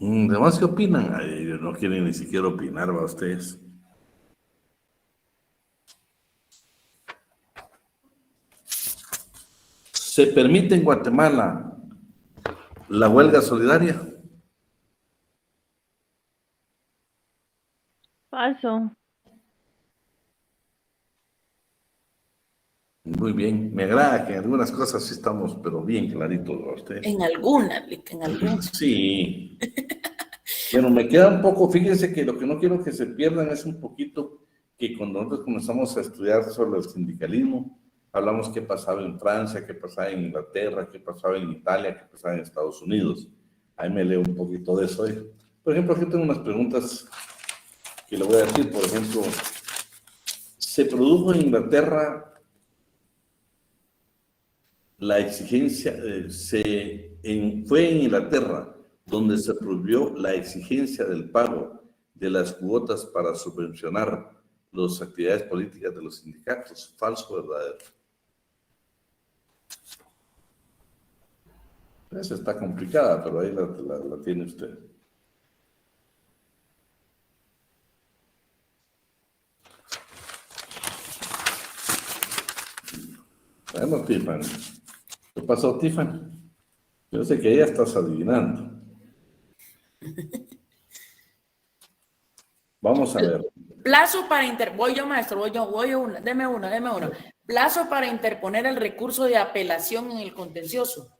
¿Demás qué opinan? Ay, no quieren ni siquiera opinar, ¿va ustedes? ¿Se permite en Guatemala la huelga solidaria? Falso. Muy bien, me agrada que en algunas cosas sí estamos, pero bien claritos, ¿va ustedes? En algunas. Sí. Bueno, me queda un poco, fíjense que lo que no quiero que se pierdan es un poquito que cuando nosotros comenzamos a estudiar sobre el sindicalismo, hablamos qué pasaba en Francia, qué pasaba en Inglaterra, qué pasaba en Italia, qué pasaba en Estados Unidos. Ahí me leo un poquito de eso. Por ejemplo, aquí tengo unas preguntas que le voy a decir. Por ejemplo, ¿se produjo en Inglaterra la exigencia, fue en Inglaterra donde se prohibió la exigencia del pago de las cuotas para subvencionar las actividades políticas de los sindicatos? ¿Falso o verdadero? Esa está complicada, pero ahí la tiene usted. Bueno, Tiffany. ¿Qué pasó, Tiffany? Yo sé que ella estás adivinando. Vamos a ver. Plazo para voy yo, maestro, voy yo una, deme una. Plazo para interponer el recurso de apelación en el contencioso.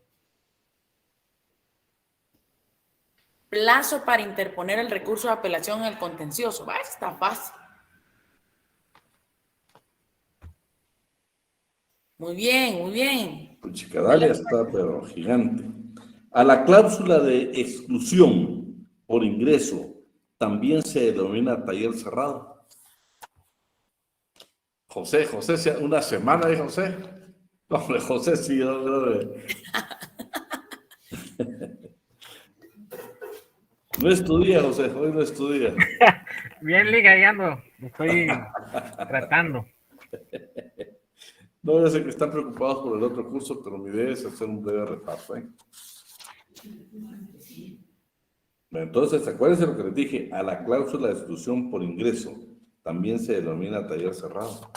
Plazo para interponer el recurso de apelación en el contencioso. Va, está fácil. Muy bien. Pues Chicadalia está, pero gigante. A la cláusula de exclusión por ingreso también se denomina taller cerrado. José, una semana, ¿eh, José? Hombre, José, sí, hombre. No estudia, José, hoy no estudia. Bien, Liga, ahí ando. Estoy tratando. No, yo sé que están preocupados por el otro curso, pero mi idea es hacer un breve repaso, ¿eh? Entonces, acuérdense lo que les dije, a la cláusula de exclusión por ingreso también se denomina taller cerrado.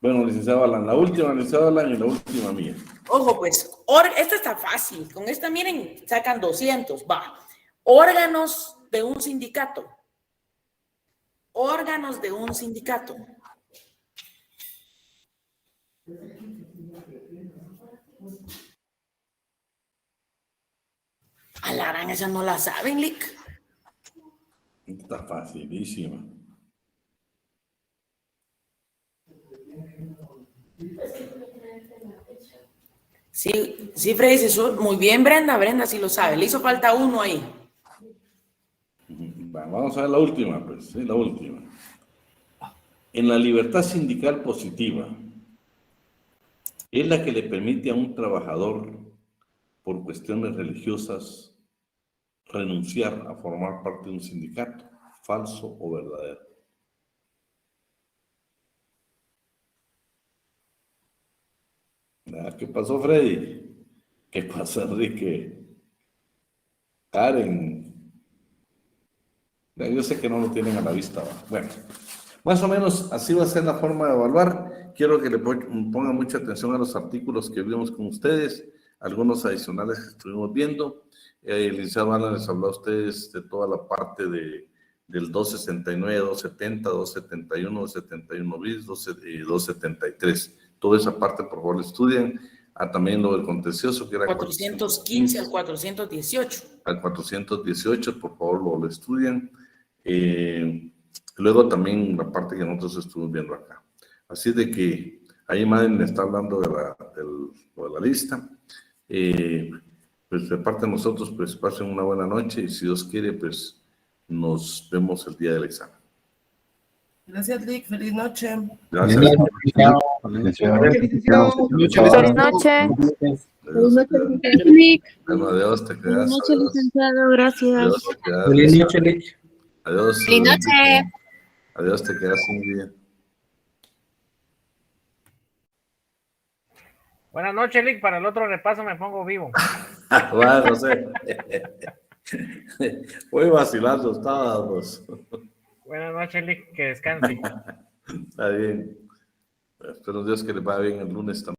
Bueno, licenciado Alan, la última, licenciado Alan, y la última mía. Ojo, pues, esta está fácil. Con esta, miren, sacan 200. Va. Órganos de un sindicato. Órganos de un sindicato. A la gran, esa no la saben, Lick. Está facilísima. Sí, Freddy, muy bien, Brenda sí lo sabe. Le hizo falta uno ahí. Vamos a ver la última, pues, sí, la última. En la libertad sindical positiva, es la que le permite a un trabajador, por cuestiones religiosas, renunciar a formar parte de un sindicato. ¿Falso o verdadero? ¿Qué pasó, Freddy? ¿Qué pasó, Enrique? Karen. Yo sé que no lo tienen a la vista. Bueno, más o menos así va a ser la forma de evaluar. Quiero que le pongan mucha atención a los artículos que vimos con ustedes. algunos adicionales que estuvimos viendo. El licenciado Ana les habló a ustedes de toda la parte del 269, 270, 271, 271 bis, 273. Toda esa parte, por favor, estudian. También lo del contencioso, que era 415 al 418. Al 418, por favor, lo estudian. Luego también la parte que nosotros estuvimos viendo acá. Así de que ahí Madden me está hablando de la lista. Pues de parte de nosotros, pues pasen una buena noche y si Dios quiere, pues nos vemos el día del examen. Gracias, Lick. Feliz noche. Gracias. Feliz noche. Lick. Bueno, adiós, te quedas. Buenas noches, licenciado. Gracias. Adiós, te quedas. Feliz noche, Lick. Adiós. Feliz noche. Adiós, te quedas un día. Buenas noches, Lick. Para el otro repaso me pongo vivo. Bueno, no sé. Muy vacilando estábamos. Buenas noches, Lick. Que descanse. Está bien. Espero Dios que le vaya bien el lunes también.